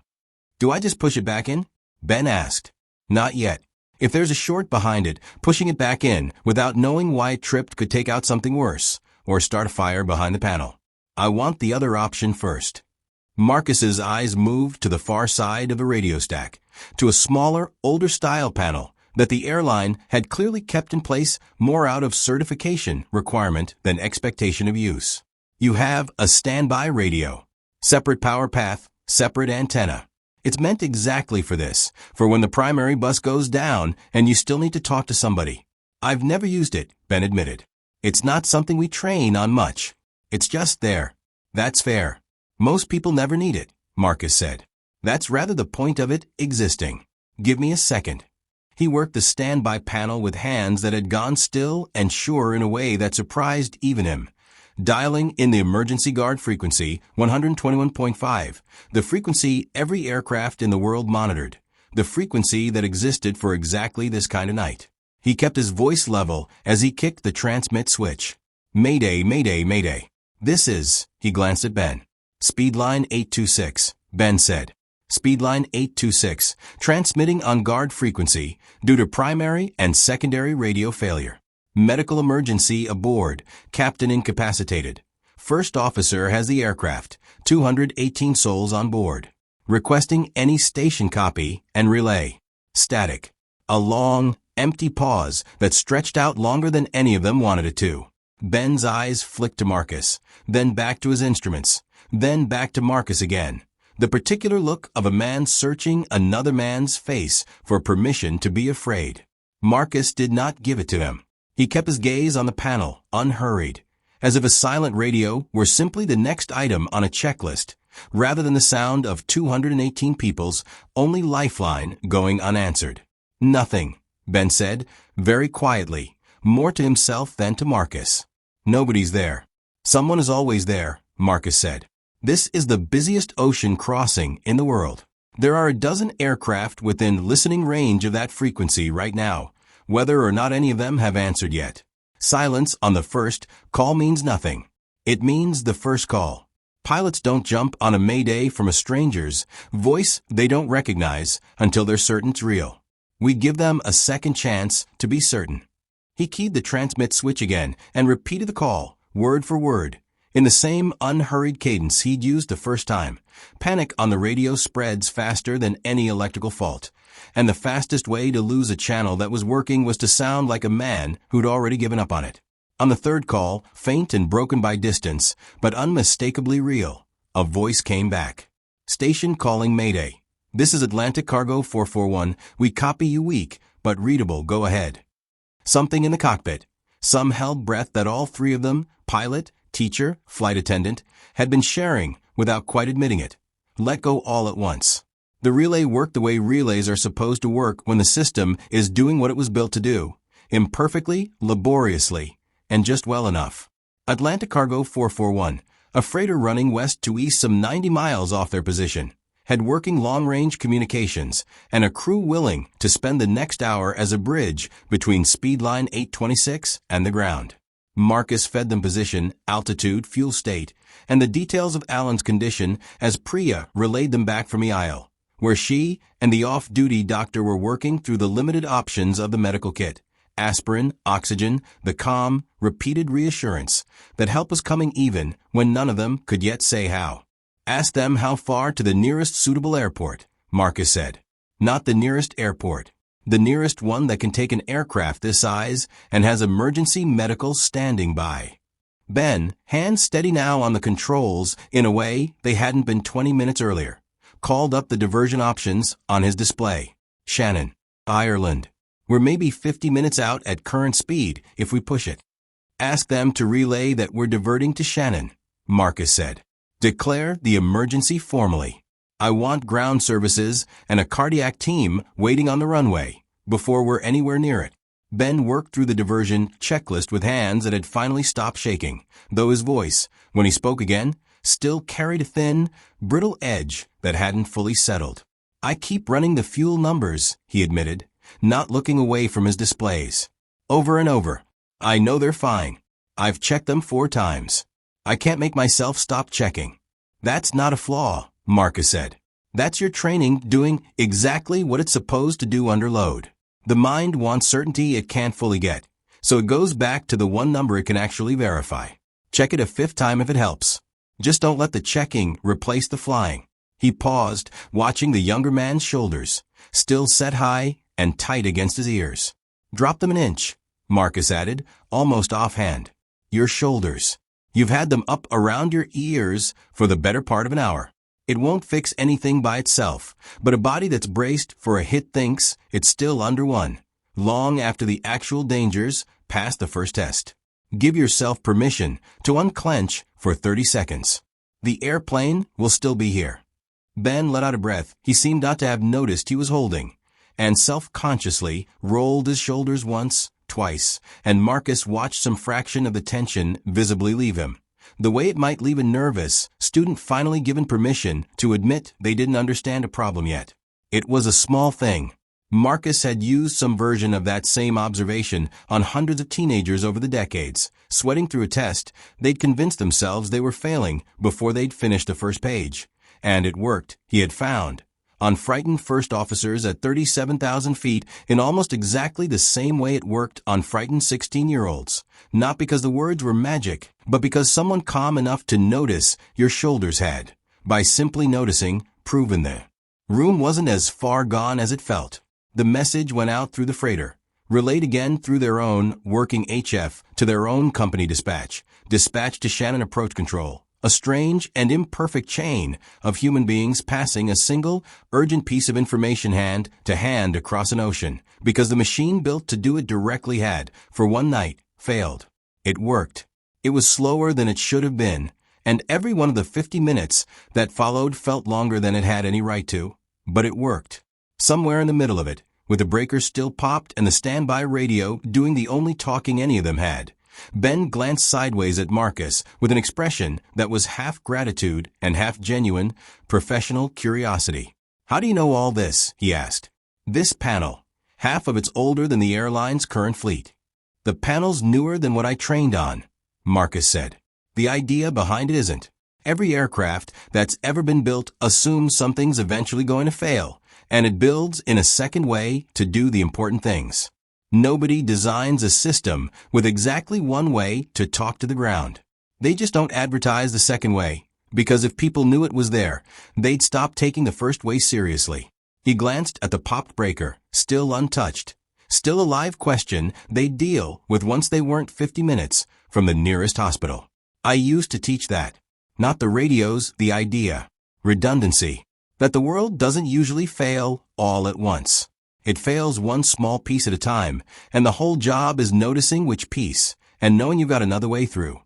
Do I just push it back in? Ben asked. Not yet. If there's a short behind it, pushing it back in without knowing why it tripped could take out something worse, or start a fire behind the panel. I want the other option first. Marcus's eyes moved to the far side of the radio stack, to a smaller, older-style panel that the airline had clearly kept in place more out of certification requirement than expectation of use. You have a standby radio. Separate power path, separate antenna. It's meant exactly for this, for when the primary bus goes down and you still need to talk to somebody. I've never used it, Ben admitted. It's not something we train on much. It's just there. That's fair. Most people never need it, Marcus said. That's rather the point of it existing. Give me a second. He worked the standby panel with hands that had gone still and sure in a way that surprised even him. Dialing in the emergency guard frequency, 121.5, the frequency every aircraft in the world monitored, the frequency that existed for exactly this kind of night. He kept his voice level as he kicked the transmit switch. Mayday, mayday, mayday. This is, he glanced at Ben. Speedline 826, Ben said. Speedline 826, transmitting on guard frequency due to primary and secondary radio failure. Medical emergency aboard, captain incapacitated. First officer has the aircraft, 218 souls on board. Requesting any station copy and relay. Static. A long, empty pause that stretched out longer than any of them wanted it to. Ben's eyes flicked to Marcus, then back to his instruments, then back to Marcus again. The particular look of a man searching another man's face for permission to be afraid. Marcus did not give it to him. He kept his gaze on the panel, unhurried, as if a silent radio were simply the next item on a checklist, rather than the sound of 218 people's only lifeline going unanswered. Nothing, Ben said, very quietly, more to himself than to Marcus. Nobody's there. Someone is always there, Marcus said. This is the busiest ocean crossing in the world. There are a dozen aircraft within listening range of that frequency right now, whether or not any of them have answered yet. Silence on the first call means nothing. It means the first call. Pilots don't jump on a mayday from a stranger's voice they don't recognize until they're certain it's real. We give them a second chance to be certain. He keyed the transmit switch again and repeated the call, word for word, in the same unhurried cadence he'd used the first time. Panic on the radio spreads faster than any electrical fault, and the fastest way to lose a channel that was working was to sound like a man who'd already given up on it. On the third call, faint and broken by distance, but unmistakably real, a voice came back. Station calling Mayday. This is Atlantic Cargo 441. We copy you weak, but readable. Go ahead. Something in the cockpit. Some held breath that all three of them, pilot, teacher, flight attendant, had been sharing without quite admitting it. Let go all at once. The relay worked the way relays are supposed to work when the system is doing what it was built to do, imperfectly, laboriously, and just well enough. Atlantic Cargo 441, a freighter running west to east some 90 miles off their position, had working long-range communications and a crew willing to spend the next hour as a bridge between Speedline 826 and the ground. Marcus fed them position, altitude, fuel state, and the details of Alan's condition as Priya relayed them back from the aisle, where she and the off-duty doctor were working through the limited options of the medical kit. Aspirin, oxygen, the calm, repeated reassurance that help was coming even when none of them could yet say how. Ask them how far to the nearest suitable airport, Marcus said. Not the nearest airport. The nearest one that can take an aircraft this size and has emergency medical standing by. Ben, hands steady now on the controls in a way they hadn't been 20 minutes earlier, called up the diversion options on his display. Shannon, Ireland. We're maybe 50 minutes out at current speed if we push it. Ask them to relay that we're diverting to Shannon, Marcus said. Declare the emergency formally. I want ground services and a cardiac team waiting on the runway before we're anywhere near it. Ben worked through the diversion checklist with hands that had finally stopped shaking, though his voice, when he spoke again, still carried a thin, brittle edge that hadn't fully settled. I keep running the fuel numbers, he admitted, not looking away from his displays. Over and over. I know they're fine. I've checked them 4 times. I can't make myself stop checking. That's not a flaw, Marcus said. That's your training doing exactly what it's supposed to do under load. The mind wants certainty it can't fully get, so it goes back to the one number it can actually verify. Check it a 5th time if it helps. Just don't let the checking replace the flying. He paused, watching the younger man's shoulders, still set high and tight against his ears. Drop them an inch, Marcus added, almost offhand. Your shoulders. You've had them up around your ears for the better part of an hour. It won't fix anything by itself, but a body that's braced for a hit thinks it's still under one, long after the actual dangers pass the first test. Give yourself permission to unclench for 30 seconds. The airplane will still be here. Ben let out a breath he seemed not to have noticed he was holding, and self-consciously rolled his shoulders once, twice, and Marcus watched some fraction of the tension visibly leave him. The way it might leave a nervous student finally given permission to admit they didn't understand a problem yet. It was a small thing. Marcus had used some version of that same observation on hundreds of teenagers over the decades. Sweating through a test, they'd convinced themselves they were failing before they'd finished the first page. And it worked, he had found, on frightened first officers at 37,000 feet in almost exactly the same way it worked on frightened 16-year-olds. Not because the words were magic, but because someone calm enough to notice your shoulders had, by simply noticing, proven the room wasn't as far gone as it felt. The message went out through the freighter, relayed again through their own working HF to their own company dispatch to Shannon Approach Control. A strange and imperfect chain of human beings passing a single, urgent piece of information hand to hand across an ocean, because the machine built to do it directly had, for one night, failed. It worked. It was slower than it should have been, and every one of the 50 minutes that followed felt longer than it had any right to, but it worked. Somewhere in the middle of it, with the breakers still popped and the standby radio doing the only talking any of them had, Ben glanced sideways at Marcus with an expression that was half gratitude and half genuine, professional curiosity. How do you know all this? He asked. This panel. Half of it's older than the airline's current fleet. The panel's newer than what I trained on, Marcus said. The idea behind it isn't. Every aircraft that's ever been built assumes something's eventually going to fail, and it builds in a second way to do the important things. Nobody designs a system with exactly one way to talk to the ground. They just don't advertise the second way, because if people knew it was there, they'd stop taking the first way seriously. He glanced at the popped breaker, still untouched. Still a live question they'd deal with once they weren't 50 minutes from the nearest hospital. I used to teach that. Not the radios, the idea. Redundancy. That the world doesn't usually fail all at once. It fails one small piece at a time, and the whole job is noticing which piece, and knowing you've got another way through.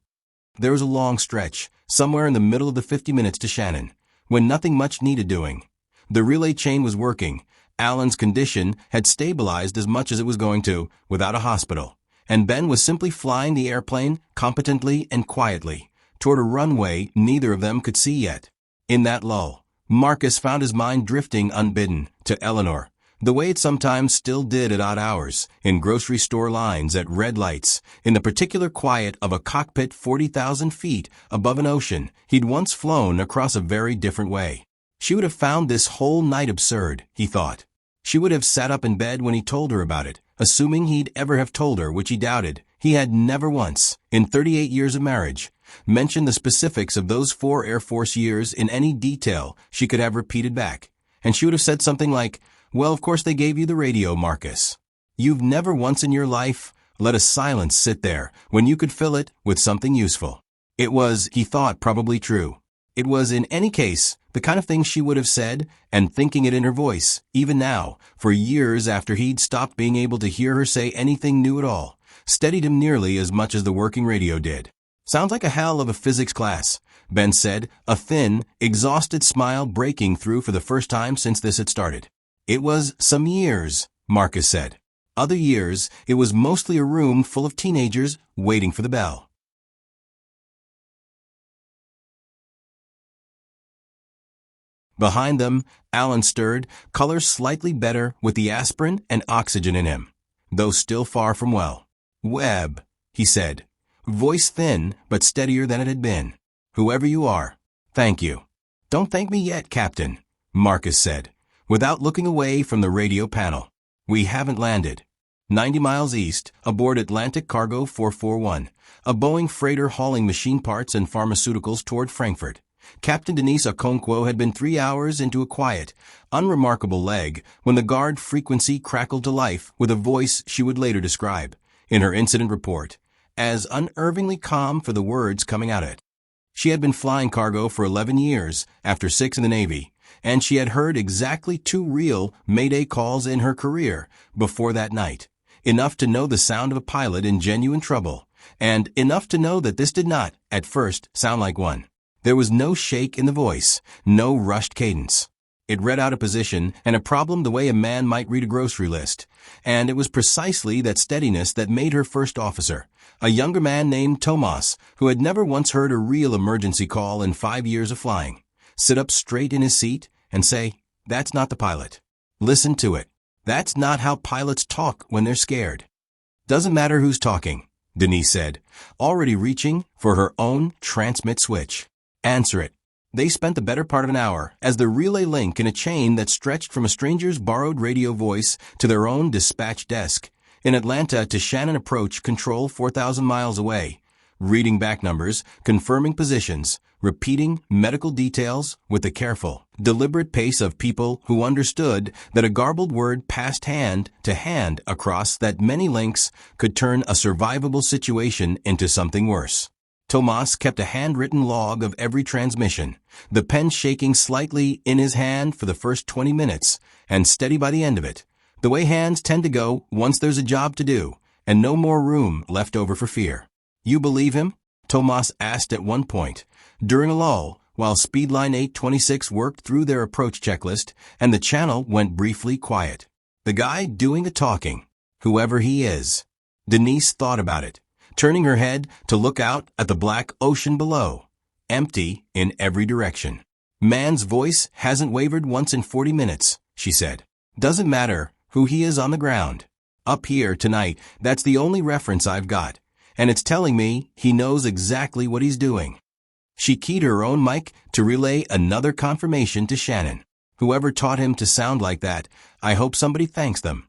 There was a long stretch, somewhere in the middle of the 50 minutes to Shannon, when nothing much needed doing. The relay chain was working. Alan's condition had stabilized as much as it was going to, without a hospital, and Ben was simply flying the airplane competently and quietly, toward a runway neither of them could see yet. In that lull, Marcus found his mind drifting unbidden to Eleanor, the way it sometimes still did at odd hours, in grocery store lines, at red lights, in the particular quiet of a cockpit 40,000 feet above an ocean he'd once flown across a very different way. She would have found this whole night absurd, he thought. She would have sat up in bed when he told her about it, assuming he'd ever have told her, which he doubted. He had never once, in 38 years of marriage, mentioned the specifics of those 4 Air Force years in any detail she could have repeated back. And she would have said something like, "Well, of course they gave you the radio, Marcus. You've never once in your life let a silence sit there when you could fill it with something useful." It was, he thought, probably true. It was, in any case, the kind of thing she would have said, and thinking it in her voice, even now, for years after he'd stopped being able to hear her say anything new at all, steadied him nearly as much as the working radio did. "Sounds like a hell of a physics class," Ben said, a thin, exhausted smile breaking through for the first time since this had started. "It was some years," Marcus said. "Other years, it was mostly a room full of teenagers waiting for the bell." Behind them, Alan stirred, color slightly better with the aspirin and oxygen in him, though still far from well. "Webb," he said, voice thin but steadier than it had been. "Whoever you are, thank you." "Don't thank me yet, Captain," Marcus said, without looking away from the radio panel. "We haven't landed." 90 miles east, aboard Atlantic Cargo 441, a Boeing freighter hauling machine parts and pharmaceuticals toward Frankfurt, Captain Denise Okonkwo had been 3 hours into a quiet, unremarkable leg when the guard frequency crackled to life with a voice she would later describe, in her incident report, as unervingly calm for the words coming out of it. She had been flying cargo for 11 years, after 6 in the Navy, and she had heard exactly 2 real Mayday calls in her career before that night, enough to know the sound of a pilot in genuine trouble, and enough to know that this did not, at first, sound like one. There was no shake in the voice, no rushed cadence. It read out a position and a problem the way a man might read a grocery list, and it was precisely that steadiness that made her first officer, a younger man named Tomas, who had never once heard a real emergency call in 5 years of flying, sit up straight in his seat and say, "That's not the pilot. Listen to it. That's not how pilots talk when they're scared." "Doesn't matter who's talking," Denise said, already reaching for her own transmit switch. "Answer it." They spent the better part of an hour as the relay link in a chain that stretched from a stranger's borrowed radio voice to their own dispatch desk, in Atlanta to Shannon Approach Control 4,000 miles away, reading back numbers, confirming positions, repeating medical details with the careful, deliberate pace of people who understood that a garbled word passed hand to hand across that many links could turn a survivable situation into something worse. Tomas kept a handwritten log of every transmission, the pen shaking slightly in his hand for the first 20 minutes, and steady by the end of it, the way hands tend to go once there's a job to do, and no more room left over for fear. "You believe him?" Tomas asked at one point, during a lull, while Speedline 826 worked through their approach checklist, and the channel went briefly quiet. "The guy doing the talking, whoever he is." Denise thought about it, turning her head to look out at the black ocean below, empty in every direction. "Man's voice hasn't wavered once in 40 minutes, she said. "Doesn't matter who he is on the ground. Up here tonight, that's the only reference I've got, and it's telling me he knows exactly what he's doing." She keyed her own mic to relay another confirmation to Shannon. "Whoever taught him to sound like that, I hope somebody thanks them."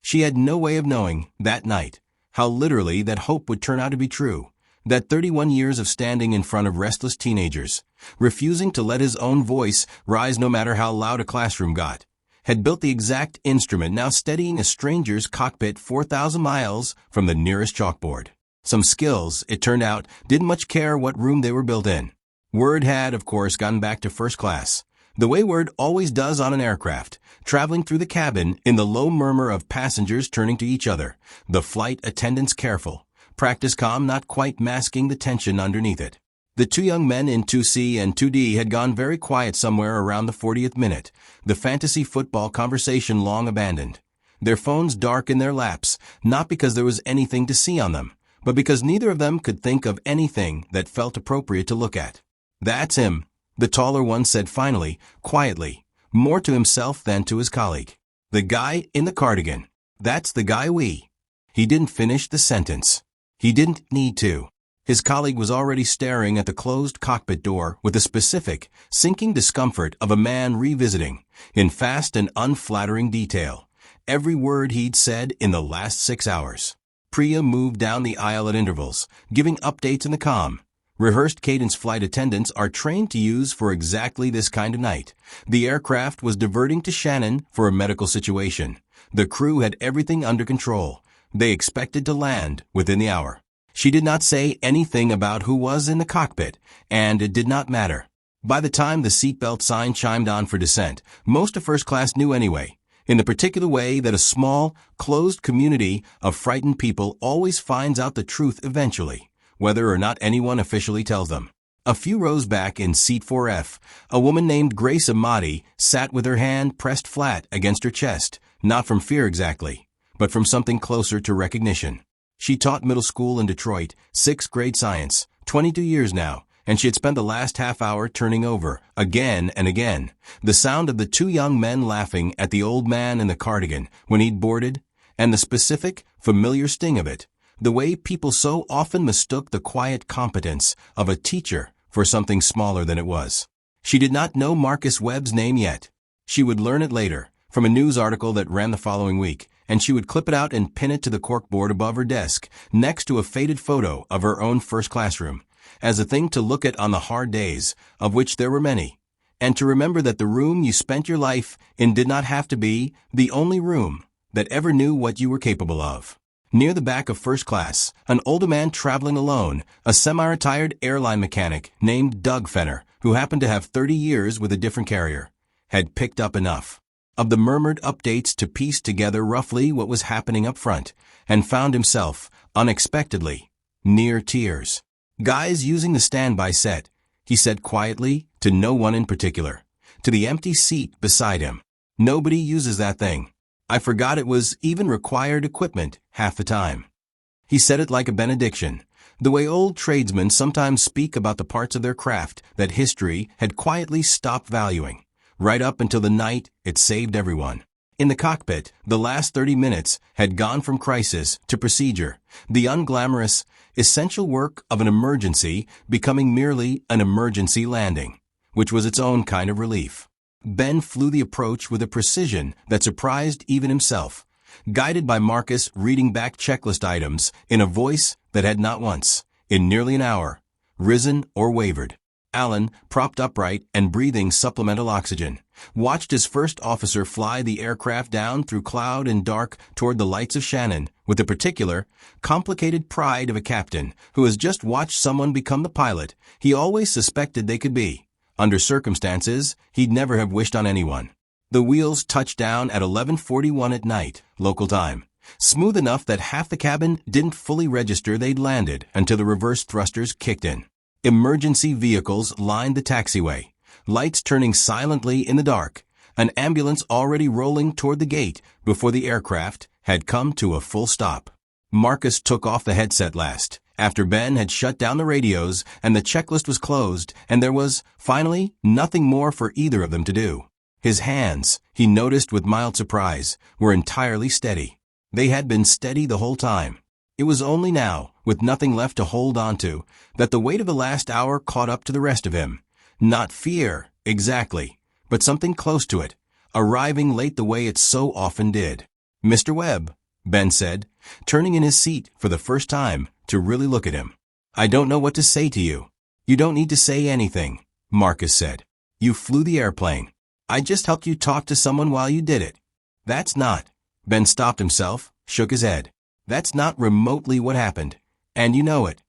She had no way of knowing, that night, how literally that hope would turn out to be true, that 31 years of standing in front of restless teenagers, refusing to let his own voice rise no matter how loud a classroom got, had built the exact instrument now steadying a stranger's cockpit 4,000 miles from the nearest chalkboard. Some skills, it turned out, didn't much care what room they were built in. Word had, of course, gotten back to first class, the way word always does on an aircraft, traveling through the cabin in the low murmur of passengers turning to each other, the flight attendants careful, practice comm not quite masking the tension underneath it. The 2 young men in 2C and 2D had gone very quiet somewhere around the 40th minute, the fantasy football conversation long abandoned. Their phones dark in their laps, not because there was anything to see on them, but because neither of them could think of anything that felt appropriate to look at. "That's him," the taller one said finally, quietly, more to himself than to his colleague. "The guy in the cardigan. That's the guy we—" He didn't finish the sentence. He didn't need to. His colleague was already staring at the closed cockpit door with the specific, sinking discomfort of a man revisiting, in fast and unflattering detail, every word he'd said in the last 6 hours. Priya moved down the aisle at intervals, giving updates in the comm. Rehearsed cadence flight attendants are trained to use for exactly this kind of night. The aircraft was diverting to Shannon for a medical situation. The crew had everything under control. They expected to land within the hour. She did not say anything about who was in the cockpit, and it did not matter. By the time the seatbelt sign chimed on for descent, most of first class knew anyway, in the particular way that a small, closed community of frightened people always finds out the truth eventually, whether or not anyone officially tells them. A few rows back in seat 4F, a woman named Grace Amati sat with her hand pressed flat against her chest, not from fear exactly, but from something closer to recognition. She taught middle school in Detroit, 6th grade science, 22 years now, and she had spent the last half hour turning over, again and again, the sound of the 2 young men laughing at the old man in the cardigan when he'd boarded, and the specific, familiar sting of it, the way people so often mistook the quiet competence of a teacher for something smaller than it was. She did not know Marcus Webb's name yet. She would learn it later, from a news article that ran the following week, and she would clip it out and pin it to the corkboard above her desk, next to a faded photo of her own first classroom, as a thing to look at on the hard days, of which there were many, and to remember that the room you spent your life in did not have to be the only room that ever knew what you were capable of. Near the back of first class, an older man traveling alone, a semi-retired airline mechanic named Doug Fenner, who happened to have 30 years with a different carrier, had picked up enough of the murmured updates to piece together roughly what was happening up front, and found himself, unexpectedly, near tears. "Guys using the standby set," he said quietly, to no one in particular, to the empty seat beside him. "Nobody uses that thing. I forgot it was even required equipment half the time." He said it like a benediction, the way old tradesmen sometimes speak about the parts of their craft that history had quietly stopped valuing, right up until the night it saved everyone. In the cockpit, the last 30 minutes had gone from crisis to procedure, the unglamorous, essential work of an emergency becoming merely an emergency landing, which was its own kind of relief. Ben flew the approach with a precision that surprised even himself, guided by Marcus reading back checklist items in a voice that had not once, in nearly an hour, risen or wavered. Alan, propped upright and breathing supplemental oxygen, watched his first officer fly the aircraft down through cloud and dark toward the lights of Shannon with the particular, complicated pride of a captain who has just watched someone become the pilot he always suspected they could be, under circumstances he'd never have wished on anyone. The wheels touched down at 11:41 at night, local time, smooth enough that half the cabin didn't fully register they'd landed until the reverse thrusters kicked in. Emergency vehicles lined the taxiway, lights turning silently in the dark, an ambulance already rolling toward the gate before the aircraft had come to a full stop. Marcus took off the headset last, after Ben had shut down the radios and the checklist was closed and there was, finally, nothing more for either of them to do. His hands, he noticed with mild surprise, were entirely steady. They had been steady the whole time. It was only now, with nothing left to hold on to, that the weight of the last hour caught up to the rest of him. Not fear, exactly, but something close to it, arriving late the way it so often did. "Mr. Webb," Ben said, turning in his seat for the first time to really look at him. "I don't know what to say to you." "You don't need to say anything," Marcus said. "You flew the airplane. I just helped you talk to someone while you did it." "That's not." Ben stopped himself, shook his head. "That's not remotely what happened, and you know it."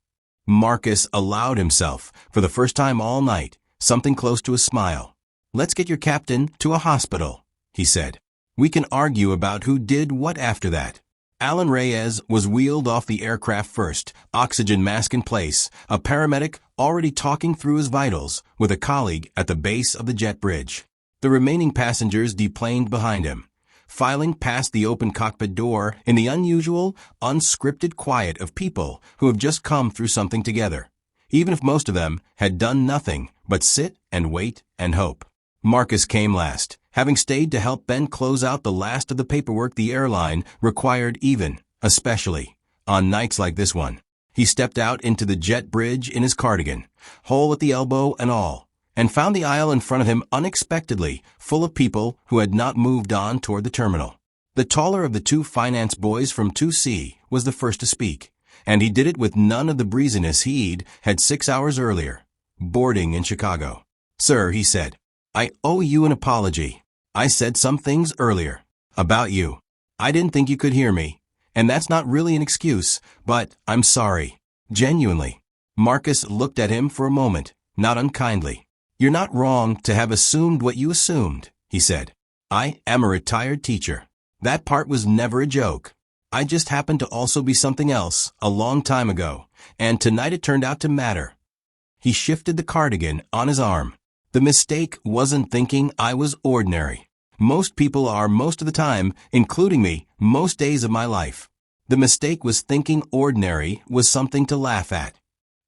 Marcus allowed himself, for the first time all night, something close to a smile. "Let's get your captain to a hospital," he said. "We can argue about who did what after that." Alan Reyes was wheeled off the aircraft first, oxygen mask in place, a paramedic already talking through his vitals with a colleague at the base of the jet bridge. The remaining passengers deplaned behind him, filing past the open cockpit door in the unusual, unscripted quiet of people who have just come through something together, even if most of them had done nothing but sit and wait and hope. Marcus came last, having stayed to help Ben close out the last of the paperwork the airline required even, especially, on nights like this one. He stepped out into the jet bridge in his cardigan, hole at the elbow and all, and found the aisle in front of him unexpectedly full of people who had not moved on toward the terminal. The taller of the two finance boys from 2C was the first to speak, and he did it with none of the breeziness he'd had 6 hours earlier, boarding in Chicago. "Sir," he said, "I owe you an apology. I said some things earlier about you. I didn't think you could hear me, and that's not really an excuse, but I'm sorry. Genuinely." Marcus looked at him for a moment, not unkindly. "You're not wrong to have assumed what you assumed," he said. "I am a retired teacher. That part was never a joke. I just happened to also be something else a long time ago, and tonight it turned out to matter." He shifted the cardigan on his arm. "The mistake wasn't thinking I was ordinary. Most people are most of the time, including me, most days of my life. The mistake was thinking ordinary was something to laugh at."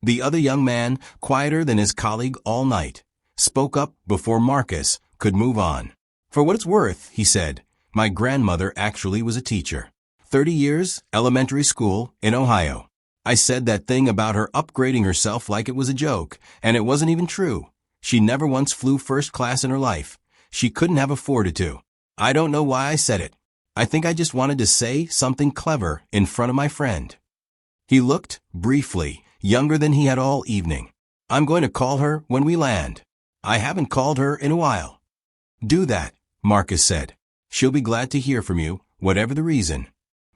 The other young man, quieter than his colleague all night, spoke up before Marcus could move on. "For what it's worth," he said, "my grandmother actually was a teacher. 30 years, elementary school, in Ohio. I said that thing about her upgrading herself like it was a joke, and it wasn't even true. She never once flew first class in her life. She couldn't have afforded to. I don't know why I said it. I think I just wanted to say something clever in front of my friend." He looked, briefly, younger than he had all evening. I'm going to call her when we land. I haven't called her in a while. Do that, Marcus said. She'll be glad to hear from you, whatever the reason.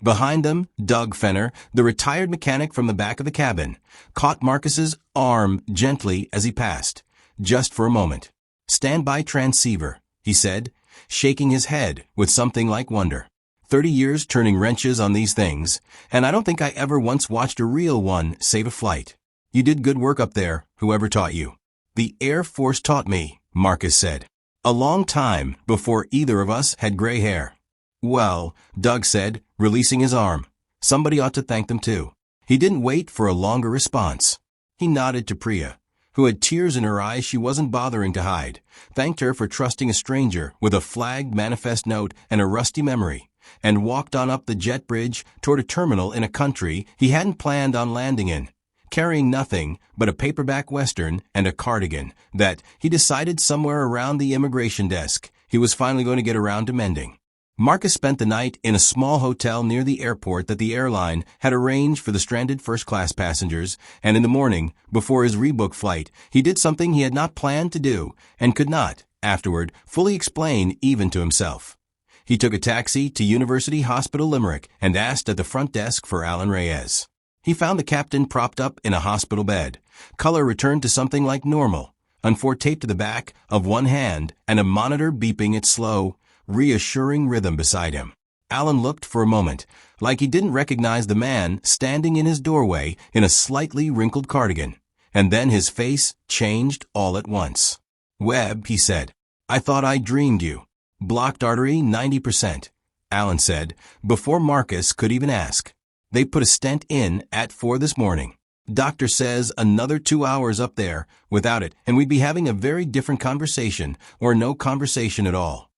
Behind them, Doug Fenner, the retired mechanic from the back of the cabin, caught Marcus's arm gently as he passed, just for a moment. Stand by transceiver, he said, shaking his head with something like wonder. 30 years turning wrenches on these things, and I don't think I ever once watched a real one save a flight. You did good work up there, whoever taught you. The Air Force taught me, Marcus said. A long time before either of us had gray hair. Well, Doug said, releasing his arm. Somebody ought to thank them too. He didn't wait for a longer response. He nodded to Priya, who had tears in her eyes she wasn't bothering to hide, thanked her for trusting a stranger with a flagged manifest note and a rusty memory, and walked on up the jet bridge toward a terminal in a country he hadn't planned on landing in, carrying nothing but a paperback western and a cardigan that, he decided somewhere around the immigration desk, he was finally going to get around to mending. Marcus spent the night in a small hotel near the airport that the airline had arranged for the stranded first-class passengers, and in the morning, before his rebook flight, he did something he had not planned to do and could not, afterward, fully explain even to himself. He took a taxi to University Hospital Limerick and asked at the front desk for Alan Reyes. He found the captain propped up in a hospital bed. Color returned to something like normal, Unfor taped to the back of one hand and a monitor beeping its slow, reassuring rhythm beside him. Alan looked for a moment, like he didn't recognize the man standing in his doorway in a slightly wrinkled cardigan, and then his face changed all at once. "Webb," he said, "I thought I dreamed you." "Blocked artery 90%, Alan said, before Marcus could even ask. "They put a stent in at 4 this morning. Doctor says another 2 hours up there without it, and we'd be having a very different conversation, or no conversation at all."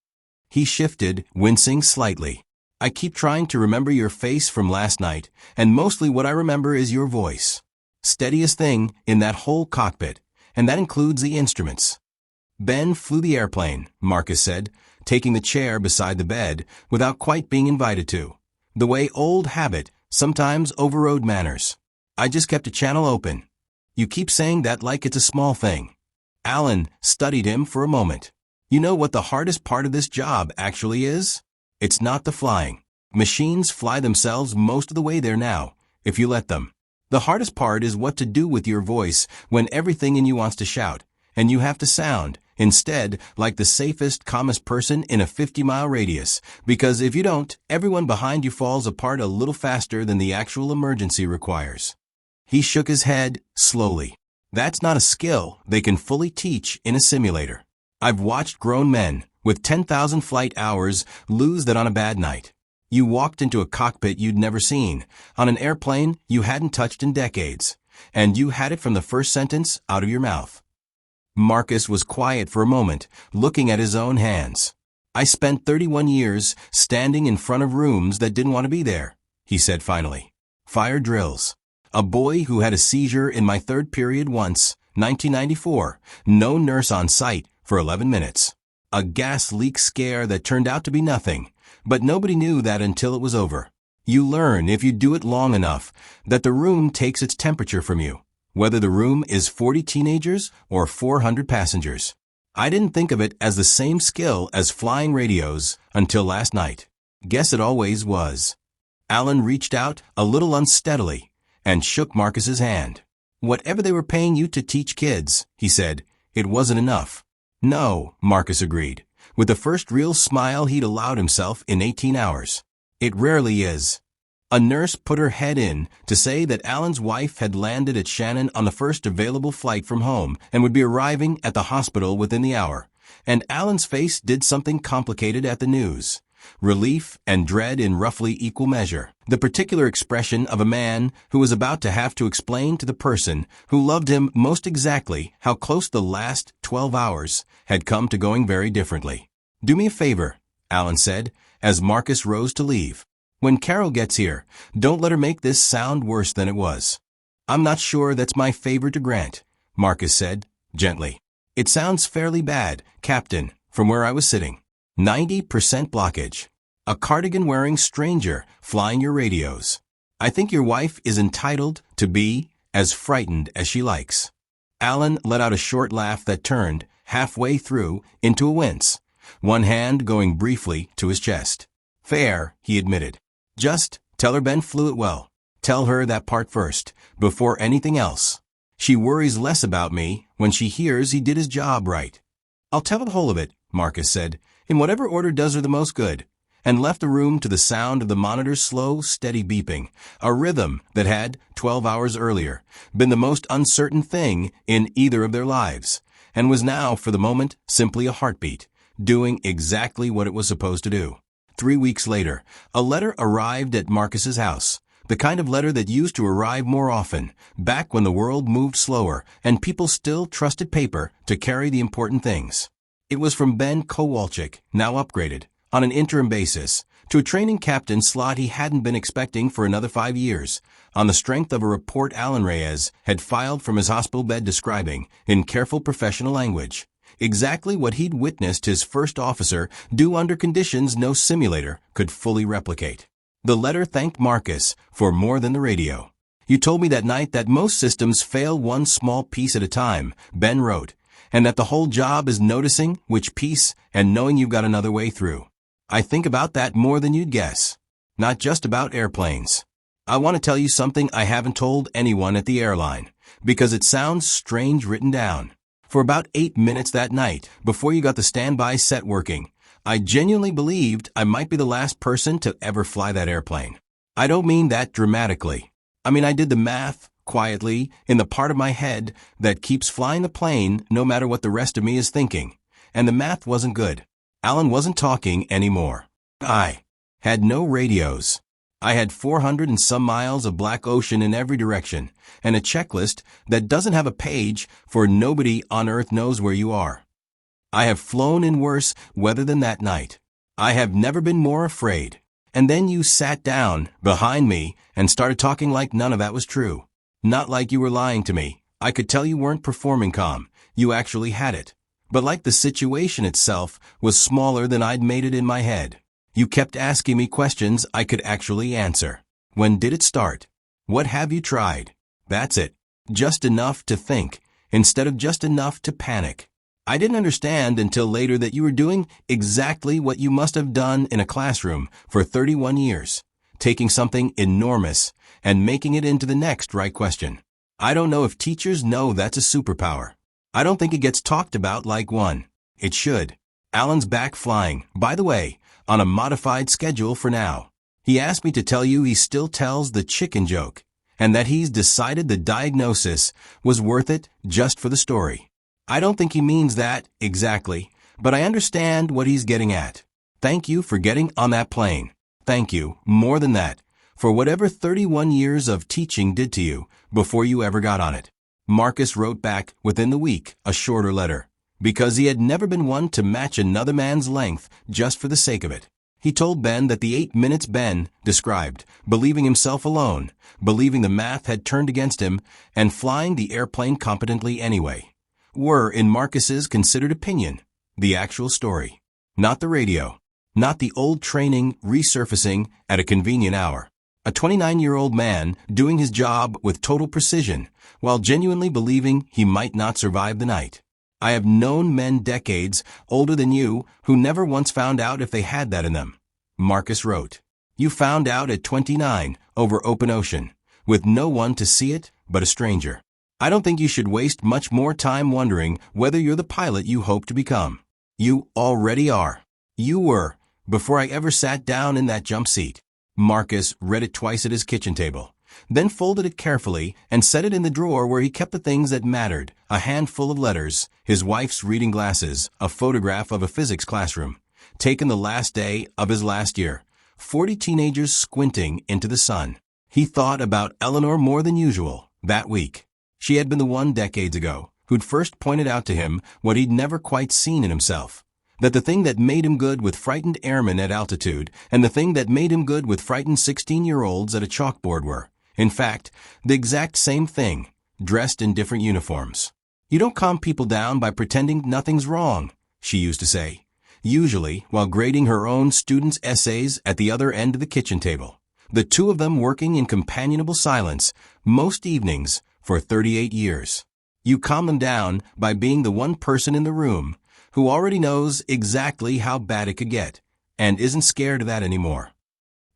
He shifted, wincing slightly. "I keep trying to remember your face from last night, and mostly what I remember is your voice. Steadiest thing in that whole cockpit, and that includes the instruments." "Ben flew the airplane," Marcus said, taking the chair beside the bed without quite being invited to. "The way old habit sometimes overrode manners. I just kept a channel open." "You keep saying that like it's a small thing." Alan studied him for a moment. "You know what the hardest part of this job actually is? It's not the flying. Machines fly themselves most of the way there now, if you let them. The hardest part is what to do with your voice when everything in you wants to shout, and you have to sound, instead, like the safest, calmest person in a 50-mile radius, because if you don't, everyone behind you falls apart a little faster than the actual emergency requires." He shook his head slowly. "That's not a skill they can fully teach in a simulator. I've watched grown men with 10,000 flight hours lose that on a bad night. You walked into a cockpit you'd never seen, on an airplane you hadn't touched in decades, and you had it from the first sentence out of your mouth." Marcus was quiet for a moment, looking at his own hands. "I spent 31 years standing in front of rooms that didn't want to be there," he said finally. "Fire drills. A boy who had a seizure in my third period once, 1994, no nurse on site for 11 minutes. A gas leak scare that turned out to be nothing, but nobody knew that until it was over. You learn, if you do it long enough, that the room takes its temperature from you, whether the room is 40 teenagers or 400 passengers. I didn't think of it as the same skill as flying radios until last night. Guess it always was." Alan reached out a little unsteadily and shook Marcus's hand. "Whatever they were paying you to teach kids," he said, "it wasn't enough." "No," Marcus agreed, with the first real smile he'd allowed himself in 18 hours. "It rarely is." A nurse put her head in to say that Alan's wife had landed at Shannon on the first available flight from home and would be arriving at the hospital within the hour, and Alan's face did something complicated at the news. Relief and dread in roughly equal measure. The particular expression of a man who was about to have to explain to the person who loved him most exactly how close the last 12 hours had come to going very differently. "Do me a favor," Alan said, as Marcus rose to leave. "When Carol gets here, don't let her make this sound worse than it was." "I'm not sure that's my favor to grant," Marcus said, gently. "It sounds fairly bad, Captain, from where I was sitting. 90% blockage. A cardigan-wearing stranger flying your radios. I think your wife is entitled to be as frightened as she likes." Alan let out a short laugh that turned, halfway through, into a wince, one hand going briefly to his chest. Fair, he admitted. Just tell her Ben flew it well. Tell her that part first, before anything else. She worries less about me when she hears he did his job right. I'll tell her the whole of it, Marcus said, in whatever order does her the most good, and left the room to the sound of the monitor's slow, steady beeping, a rhythm that had, 12 hours earlier, been the most uncertain thing in either of their lives, and was now, for the moment, simply a heartbeat, doing exactly what it was supposed to do. 3 weeks later, a letter arrived at Marcus's house, the kind of letter that used to arrive more often, back when the world moved slower and people still trusted paper to carry the important things. It was from Ben Kowalczyk, now upgraded, on an interim basis, to a training captain slot he hadn't been expecting for another 5 years, on the strength of a report Alan Reyes had filed from his hospital bed describing, in careful professional language, exactly what he'd witnessed his first officer do under conditions no simulator could fully replicate. The letter thanked Marcus for more than the radio. You told me that night that most systems fail one small piece at a time, Ben wrote, and that the whole job is noticing which piece and knowing you've got another way through. I think about that more than you'd guess. Not just about airplanes. I want to tell you something I haven't told anyone at the airline, because it sounds strange written down. For about 8 minutes that night, before you got the standby set working, I genuinely believed I might be the last person to ever fly that airplane. I don't mean that dramatically. I mean I did the math, quietly, in the part of my head that keeps flying the plane no matter what the rest of me is thinking. And the math wasn't good. Alan wasn't talking anymore. I had no radios. I had 400 and some miles of black ocean in every direction, and a checklist that doesn't have a page for nobody on earth knows where you are. I have flown in worse weather than that night. I have never been more afraid. And then you sat down behind me and started talking like none of that was true. Not like you were lying to me. I could tell you weren't performing calm. You actually had it. But like the situation itself was smaller than I'd made it in my head. You kept asking me questions I could actually answer. When did it start? What have you tried? That's it. Just enough to think, instead of just enough to panic. I didn't understand until later that you were doing exactly what you must have done in a classroom for 31 years, taking something enormous and making it into the next right question. I don't know if teachers know that's a superpower. I don't think it gets talked about like one. It should. Alan's back flying, by the way, on a modified schedule for now. He asked me to tell you he still tells the chicken joke, and that he's decided the diagnosis was worth it just for the story. I don't think he means that exactly, but I understand what he's getting at. Thank you for getting on that plane. Thank you, more than that, for whatever 31 years of teaching did to you before you ever got on it. Marcus wrote back within the week a shorter letter, because he had never been one to match another man's length just for the sake of it. He told Ben that the 8 minutes Ben described, believing himself alone, believing the math had turned against him, and flying the airplane competently anyway, were, in Marcus's considered opinion, the actual story. Not the radio. Not the old training resurfacing at a convenient hour. A 29-year-old man doing his job with total precision, while genuinely believing he might not survive the night. I have known men decades older than you who never once found out if they had that in them. Marcus wrote, You found out at 29 over open ocean, with no one to see it but a stranger. I don't think you should waste much more time wondering whether you're the pilot you hope to become. You already are. You were, before I ever sat down in that jump seat. Marcus read it twice at his kitchen table, then folded it carefully and set it in the drawer where he kept the things that mattered, a handful of letters, his wife's reading glasses, a photograph of a physics classroom, taken the last day of his last year, 40 teenagers squinting into the sun. He thought about Eleanor more than usual that week. She had been the one decades ago who'd first pointed out to him what he'd never quite seen in himself. That the thing that made him good with frightened airmen at altitude and the thing that made him good with frightened 16-year-olds at a chalkboard were, in fact, the exact same thing, dressed in different uniforms. You don't calm people down by pretending nothing's wrong, she used to say, usually while grading her own students' essays at the other end of the kitchen table. The two of them working in companionable silence most evenings for 38 years. You calm them down by being the one person in the room who already knows exactly how bad it could get and isn't scared of that anymore.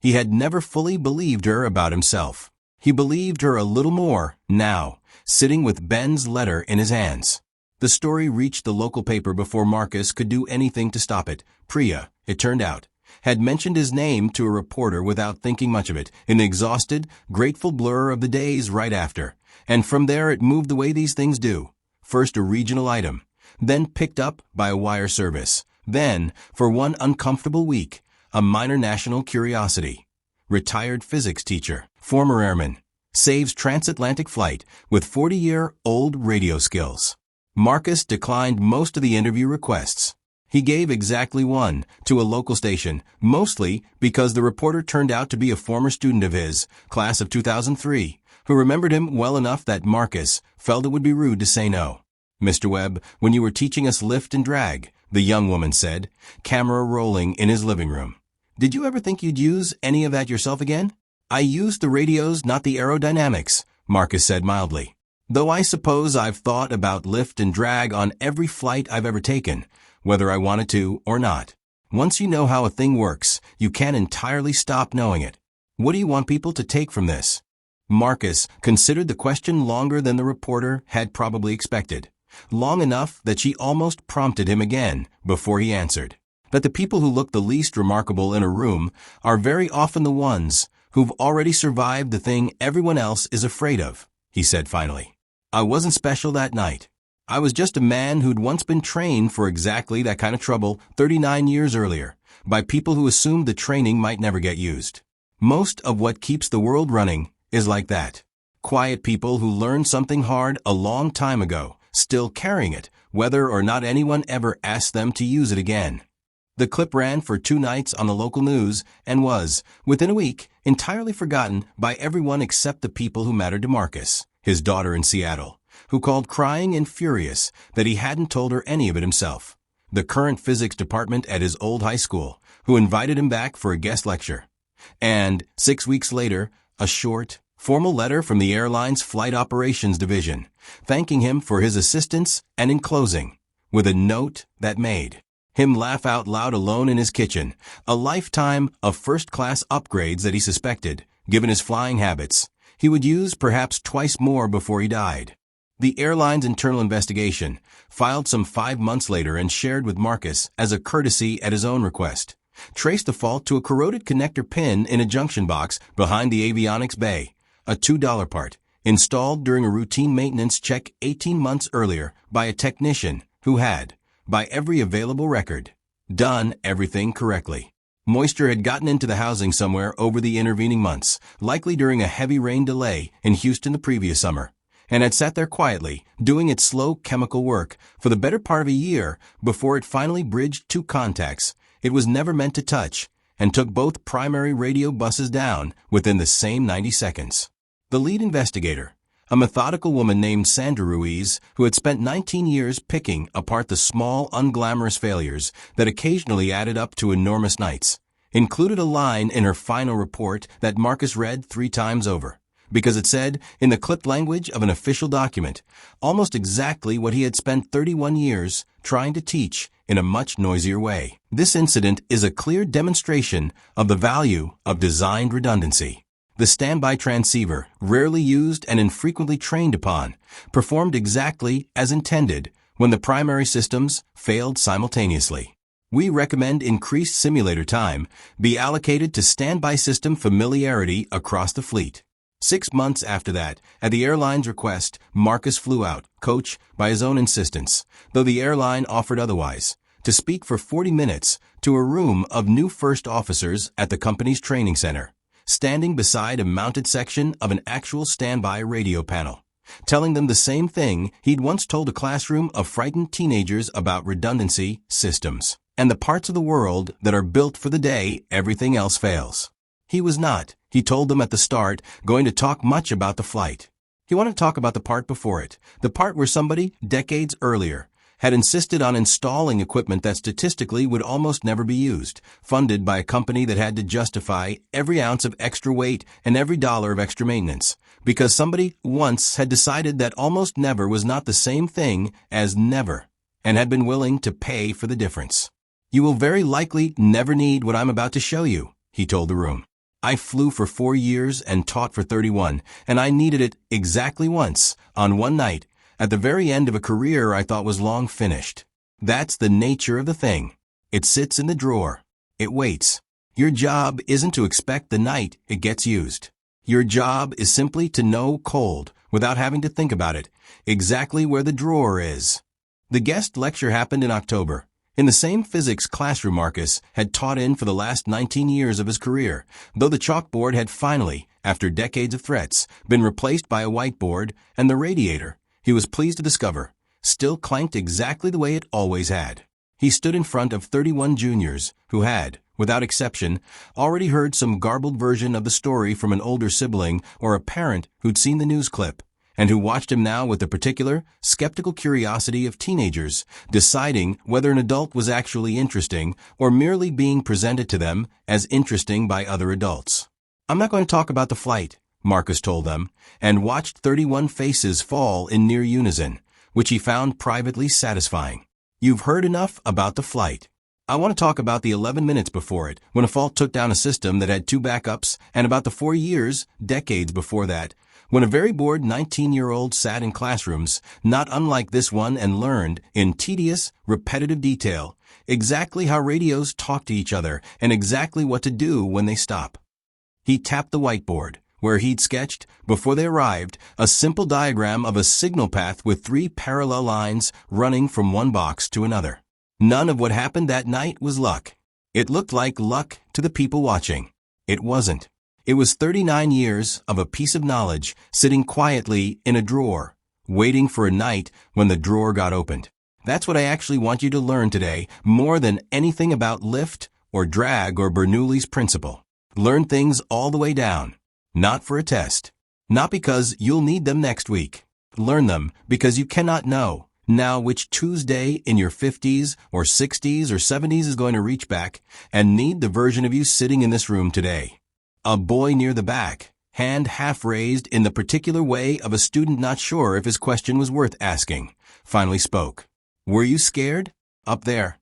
He had never fully believed her about himself. He believed her a little more now, sitting with Ben's letter in his hands. The story reached the local paper before Marcus could do anything to stop it. Priya, it turned out, had mentioned his name to a reporter without thinking much of it, in the exhausted, grateful blur of the days right after. And from there it moved the way these things do. First a regional item, then picked up by a wire service. Then, for one uncomfortable week, a minor national curiosity. Retired physics teacher, former airman, saves transatlantic flight with 40-year-old radio skills. Marcus declined most of the interview requests. He gave exactly one to a local station, mostly because the reporter turned out to be a former student of his, class of 2003, who remembered him well enough that Marcus felt it would be rude to say no. "Mr. Webb, when you were teaching us lift and drag," the young woman said, camera rolling in his living room. "Did you ever think you'd use any of that yourself again?" "I used the radios, not the aerodynamics," Marcus said mildly. "Though I suppose I've thought about lift and drag on every flight I've ever taken, whether I wanted to or not. Once you know how a thing works, you can't entirely stop knowing it. What do you want people to take from this?" Marcus considered the question longer than the reporter had probably expected. Long enough that she almost prompted him again before he answered. That the people who look the least remarkable in a room are very often the ones who've already survived the thing everyone else is afraid of, he said finally. "I wasn't special that night. I was just a man who'd once been trained for exactly that kind of trouble 39 years earlier, by people who assumed the training might never get used. Most of what keeps the world running is like that. Quiet people who learned something hard a long time ago, still carrying it, whether or not anyone ever asked them to use it again." The clip ran for 2 nights on the local news and was, within a week, entirely forgotten by everyone except the people who mattered to Marcus, his daughter in Seattle, who called crying and furious that he hadn't told her any of it himself, the current physics department at his old high school, who invited him back for a guest lecture, and 6 weeks later, a short, formal letter from the airline's flight operations division, thanking him for his assistance and enclosing, with a note that made him laugh out loud alone in his kitchen, a lifetime of first-class upgrades that he suspected, given his flying habits, he would use perhaps twice more before he died. The airline's internal investigation, filed some 5 months later and shared with Marcus as a courtesy at his own request, traced the fault to a corroded connector pin in a junction box behind the avionics bay, a $2 part, installed during a routine maintenance check 18 months earlier by a technician who had, by every available record, done everything correctly. Moisture had gotten into the housing somewhere over the intervening months, likely during a heavy rain delay in Houston the previous summer, and had sat there quietly, doing its slow chemical work for the better part of a year before it finally bridged 2 contacts it was never meant to touch and took both primary radio buses down within the same 90 seconds. The lead investigator, a methodical woman named Sandra Ruiz, who had spent 19 years picking apart the small, unglamorous failures that occasionally added up to enormous nights, included a line in her final report that Marcus read 3 times over, because it said, in the clipped language of an official document, almost exactly what he had spent 31 years trying to teach in a much noisier way. This incident is a clear demonstration of the value of designed redundancy. The standby transceiver, rarely used and infrequently trained upon, performed exactly as intended when the primary systems failed simultaneously. We recommend increased simulator time be allocated to standby system familiarity across the fleet. 6 months after that, at the airline's request, Marcus flew out, coach by his own insistence, though the airline offered otherwise, to speak for 40 minutes to a room of new first officers at the company's training center, standing beside a mounted section of an actual standby radio panel, telling them the same thing he'd once told a classroom of frightened teenagers about redundancy systems and the parts of the world that are built for the day everything else fails. He was not, he told them at the start, going to talk much about the flight. He wanted to talk about the part before it, the part where somebody, decades earlier, had insisted on installing equipment that statistically would almost never be used, funded by a company that had to justify every ounce of extra weight and every dollar of extra maintenance, because somebody once had decided that almost never was not the same thing as never, and had been willing to pay for the difference. "You will very likely never need what I'm about to show you," he told the room. "I flew for 4 years and taught for 31, and I needed it exactly once, on one night, at the very end of a career I thought was long finished. That's the nature of the thing. It sits in the drawer. It waits. Your job isn't to expect the night it gets used. Your job is simply to know cold, without having to think about it, exactly where the drawer is." The guest lecture happened in October, in the same physics classroom Marcus had taught in for the last 19 years of his career, though the chalkboard had finally, after decades of threats, been replaced by a whiteboard, and the radiator, he was pleased to discover, still clanked exactly the way it always had. He stood in front of 31 juniors who had, without exception, already heard some garbled version of the story from an older sibling or a parent who'd seen the news clip, and who watched him now with the particular, skeptical curiosity of teenagers, deciding whether an adult was actually interesting or merely being presented to them as interesting by other adults. "I'm not going to talk about the flight," Marcus told them, and watched 31 faces fall in near unison, which he found privately satisfying. "You've heard enough about the flight. I want to talk about the 11 minutes before it, when a fault took down a system that had 2 backups, and about the 4 years, decades before that, when a very bored 19-year-old sat in classrooms, not unlike this one, and learned, in tedious, repetitive detail, exactly how radios talk to each other and exactly what to do when they stop." He tapped the whiteboard, where he'd sketched, before they arrived, a simple diagram of a signal path with 3 parallel lines running from one box to another. None of what happened that night was luck. It looked like luck to the people watching. It wasn't. It was 39 years of a piece of knowledge sitting quietly in a drawer, waiting for a night when the drawer got opened. That's what I actually want you to learn today, more than anything about lift or drag or Bernoulli's principle. Learn things all the way down, not for a test, not because you'll need them next week. Learn them because you cannot know now which Tuesday in your 50s or 60s or 70s is going to reach back and need the version of you sitting in this room today. A boy near the back, hand half raised in the particular way of a student not sure if his question was worth asking, finally spoke. "Were you scared? Up there?"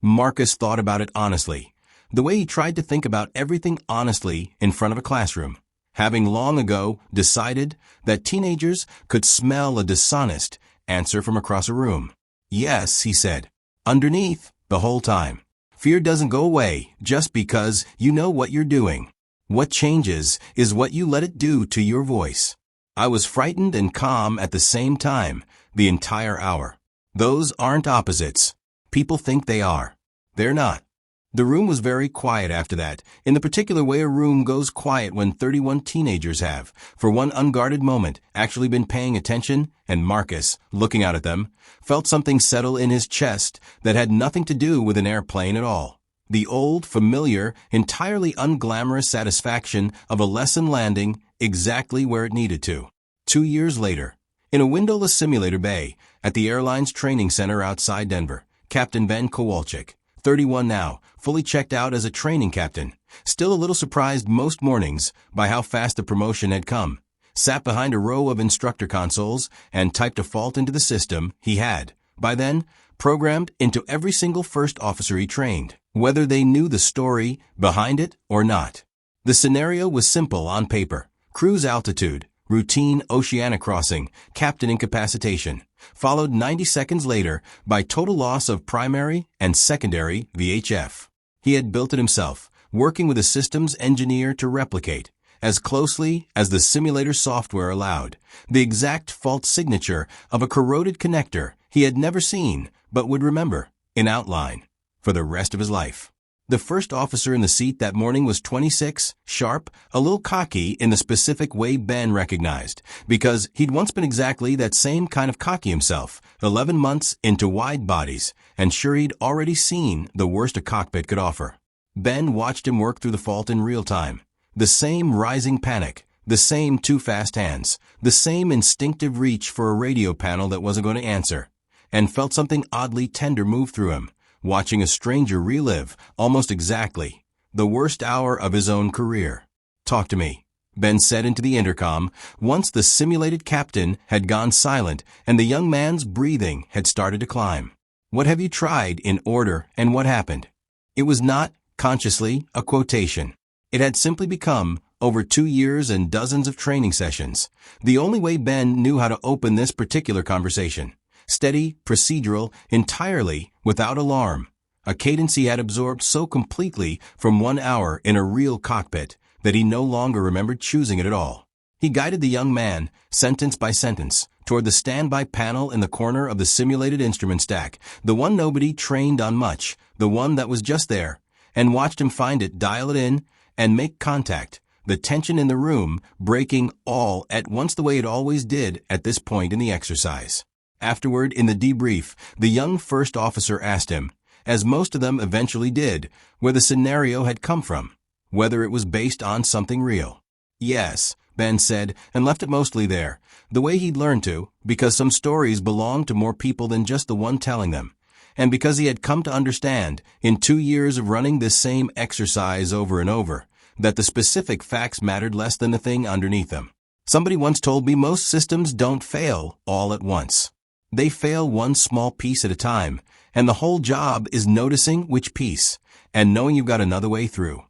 Marcus thought about it honestly, the way he tried to think about everything honestly in front of a classroom, having long ago decided that teenagers could smell a dishonest answer from across a room. "Yes," he said, "underneath, the whole time. Fear doesn't go away just because you know what you're doing. What changes is what you let it do to your voice." I was frightened and calm at the same time, the entire hour. Those aren't opposites. People think they are. They're not. The room was very quiet after that, in the particular way a room goes quiet when 31 teenagers have, for one unguarded moment, actually been paying attention, and Marcus, looking out at them, felt something settle in his chest that had nothing to do with an airplane at all. The old, familiar, entirely unglamorous satisfaction of a lesson landing exactly where it needed to. 2 years later, in a windowless simulator bay at the airline's training center outside Denver, Captain Ben Kowalczyk, 31 now, fully checked out as a training captain, still a little surprised most mornings by how fast the promotion had come, sat behind a row of instructor consoles and typed a fault into the system he had, by then, programmed into every single first officer he trained, whether they knew the story behind it or not. The scenario was simple on paper: cruise altitude, routine oceanic crossing, captain incapacitation, followed 90 seconds later by total loss of primary and secondary VHF. He had built it himself, working with a systems engineer to replicate, as closely as the simulator software allowed, the exact fault signature of a corroded connector he had never seen but would remember, in outline, for the rest of his life. The first officer in the seat that morning was 26, sharp, a little cocky in the specific way Ben recognized, because he'd once been exactly that same kind of cocky himself, 11 months into wide bodies, and sure he'd already seen the worst a cockpit could offer. Ben watched him work through the fault in real time. The same rising panic, the same too fast hands, the same instinctive reach for a radio panel that wasn't going to answer. and felt something oddly tender move through him, watching a stranger relive, almost exactly, the worst hour of his own career. "Talk to me," Ben said into the intercom, once the simulated captain had gone silent and the young man's breathing had started to climb. "What have you tried in order, and what happened?" It was not, consciously, a quotation. It had simply become, over 2 years and dozens of training sessions, the only way Ben knew how to open this particular conversation. Steady, procedural, entirely without alarm. A cadence he had absorbed so completely from 1 hour in a real cockpit that he no longer remembered choosing it at all. He guided the young man, sentence by sentence, toward the standby panel in the corner of the simulated instrument stack, the one nobody trained on much, the one that was just there, and watched him find it, dial it in, and make contact, the tension in the room breaking all at once the way it always did at this point in the exercise. Afterward, in the debrief, the young first officer asked him, as most of them eventually did, where the scenario had come from, whether it was based on something real. "Yes," Ben said, and left it mostly there, the way he'd learned to, because some stories belonged to more people than just the one telling them, and because he had come to understand, in 2 years of running this same exercise over and over, that the specific facts mattered less than the thing underneath them. Somebody once told me most systems don't fail all at once. They fail one small piece at a time, and the whole job is noticing which piece, and knowing you've got another way through.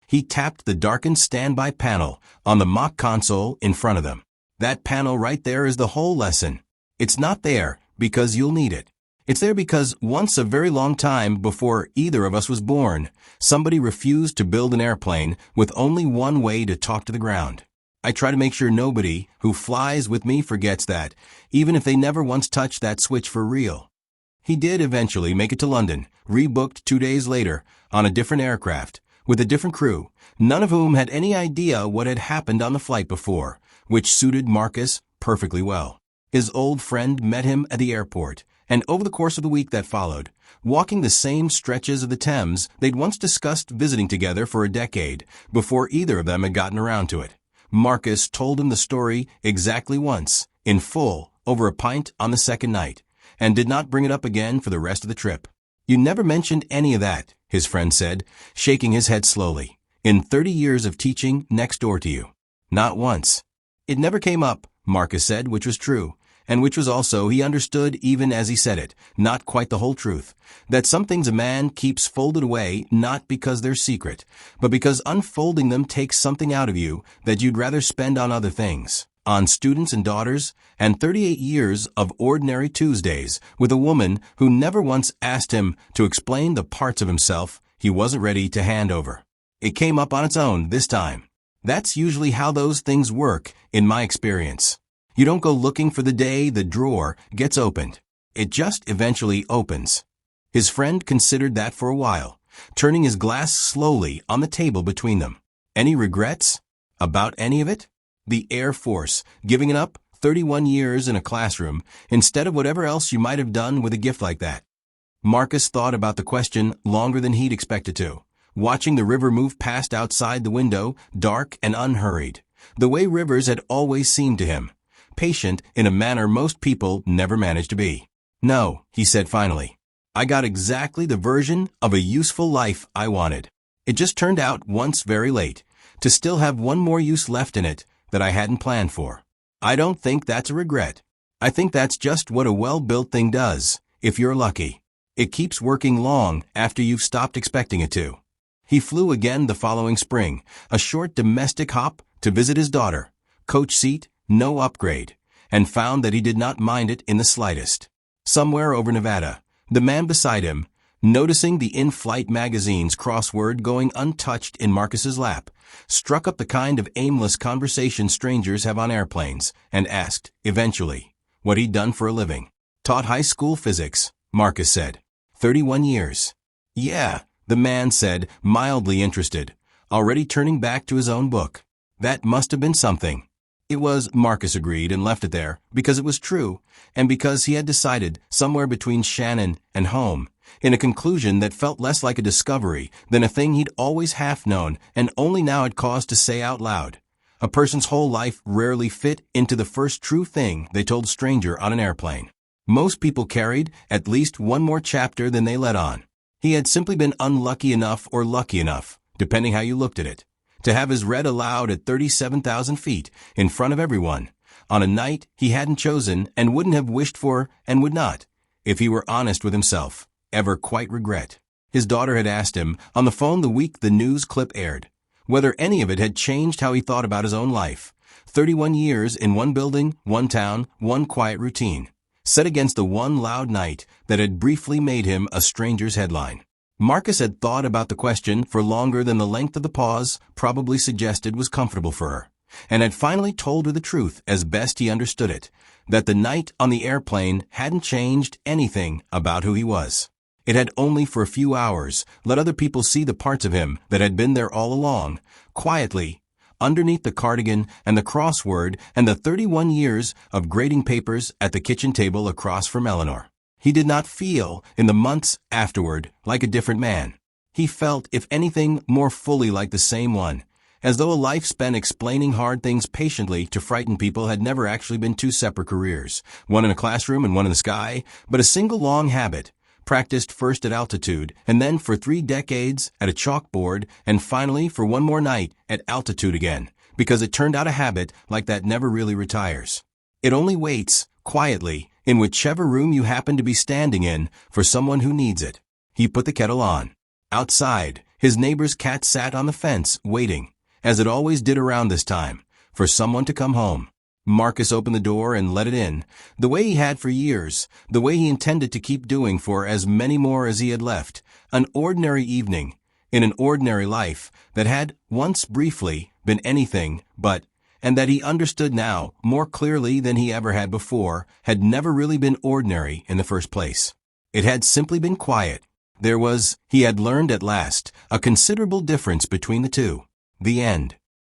He tapped the darkened standby panel on the mock console in front of them. That panel right there is the whole lesson. It's not there because you'll need it. It's there because once a very long time before either of us was born, somebody refused to build an airplane with only one way to talk to the ground. I try to make sure nobody who flies with me forgets that, even if they never once touched that switch for real. He did eventually make it to London, rebooked 2 days later, on a different aircraft, with a different crew, none of whom had any idea what had happened on the flight before, which suited Marcus perfectly well. His old friend met him at the airport, and over the course of the week that followed, walking the same stretches of the Thames they'd once discussed visiting together for a decade, before either of them had gotten around to it. Marcus told him the story exactly once, in full, over a pint on the second night, and did not bring it up again for the rest of the trip. "You never mentioned any of that," his friend said, shaking his head slowly, "in 30 years of teaching next door to you. Not once." "It never came up," Marcus said, which was true, and which was also, he understood even as he said it, not quite the whole truth, that some things a man keeps folded away not because they're secret, but because unfolding them takes something out of you that you'd rather spend on other things, on students and daughters, and 38 years of ordinary Tuesdays with a woman who never once asked him to explain the parts of himself he wasn't ready to hand over. It came up on its own this time. That's usually how those things work, in my experience. You don't go looking for the day the drawer gets opened. It just eventually opens. His friend considered that for a while, turning his glass slowly on the table between them. Any regrets? About any of it? The Air Force, giving it up, 31 years in a classroom, instead of whatever else you might have done with a gift like that. Marcus thought about the question longer than he'd expected to, watching the river move past outside the window, dark and unhurried, the way rivers had always seemed to him, patient in a manner most people never managed to be. "No," he said finally. "I got exactly the version of a useful life I wanted. It just turned out once very late, to still have one more use left in it that I hadn't planned for. I don't think that's a regret. I think that's just what a well-built thing does, if you're lucky. It keeps working long after you've stopped expecting it to." He flew again the following spring, a short domestic hop to visit his daughter, coach seat, no upgrade, and found that he did not mind it in the slightest. Somewhere over Nevada, the man beside him, noticing the in-flight magazine's crossword going untouched in Marcus's lap, struck up the kind of aimless conversation strangers have on airplanes, and asked, eventually, what he'd done for a living. "Taught high school physics," Marcus said. 31 years. "Yeah," the man said, mildly interested, already turning back to his own book. "That must have been something." It was, Marcus agreed and left it there, because it was true, and because he had decided, somewhere between Shannon and home, in a conclusion that felt less like a discovery than a thing he'd always half known and only now had cause to say out loud. A person's whole life rarely fit into the first true thing they told a stranger on an airplane. Most people carried at least one more chapter than they let on. He had simply been unlucky enough or lucky enough, depending how you looked at it, to have his read aloud at 37,000 feet in front of everyone, on a night he hadn't chosen and wouldn't have wished for and would not, if he were honest with himself, ever quite regret. His daughter had asked him, on the phone the week the news clip aired, whether any of it had changed how he thought about his own life. 31 years in one building, one town, one quiet routine, set against the one loud night that had briefly made him a stranger's headline. Marcus had thought about the question for longer than the length of the pause probably suggested was comfortable for her, and had finally told her the truth as best he understood it, that the night on the airplane hadn't changed anything about who he was. It had only for a few hours let other people see the parts of him that had been there all along, quietly, underneath the cardigan and the crossword and the 31 years of grading papers at the kitchen table across from Eleanor. He did not feel, in the months afterward, like a different man. He felt, if anything, more fully like the same one, as though a life spent explaining hard things patiently to frighten people had never actually been two separate careers, one in a classroom and one in the sky, but a single long habit, practiced first at altitude, and then for 3 decades at a chalkboard, and finally for one more night at altitude again, because it turned out a habit like that never really retires. It only waits, quietly, in whichever room you happen to be standing in, for someone who needs it. He put the kettle on. Outside, his neighbor's cat sat on the fence, waiting, as it always did around this time, for someone to come home. Marcus opened the door and let it in, the way he had for years, the way he intended to keep doing for as many more as he had left, an ordinary evening, in an ordinary life that had once briefly been anything but, and that he understood now, more clearly than he ever had before, had never really been ordinary in the first place. It had simply been quiet. There was, he had learned at last, a considerable difference between the two. The end.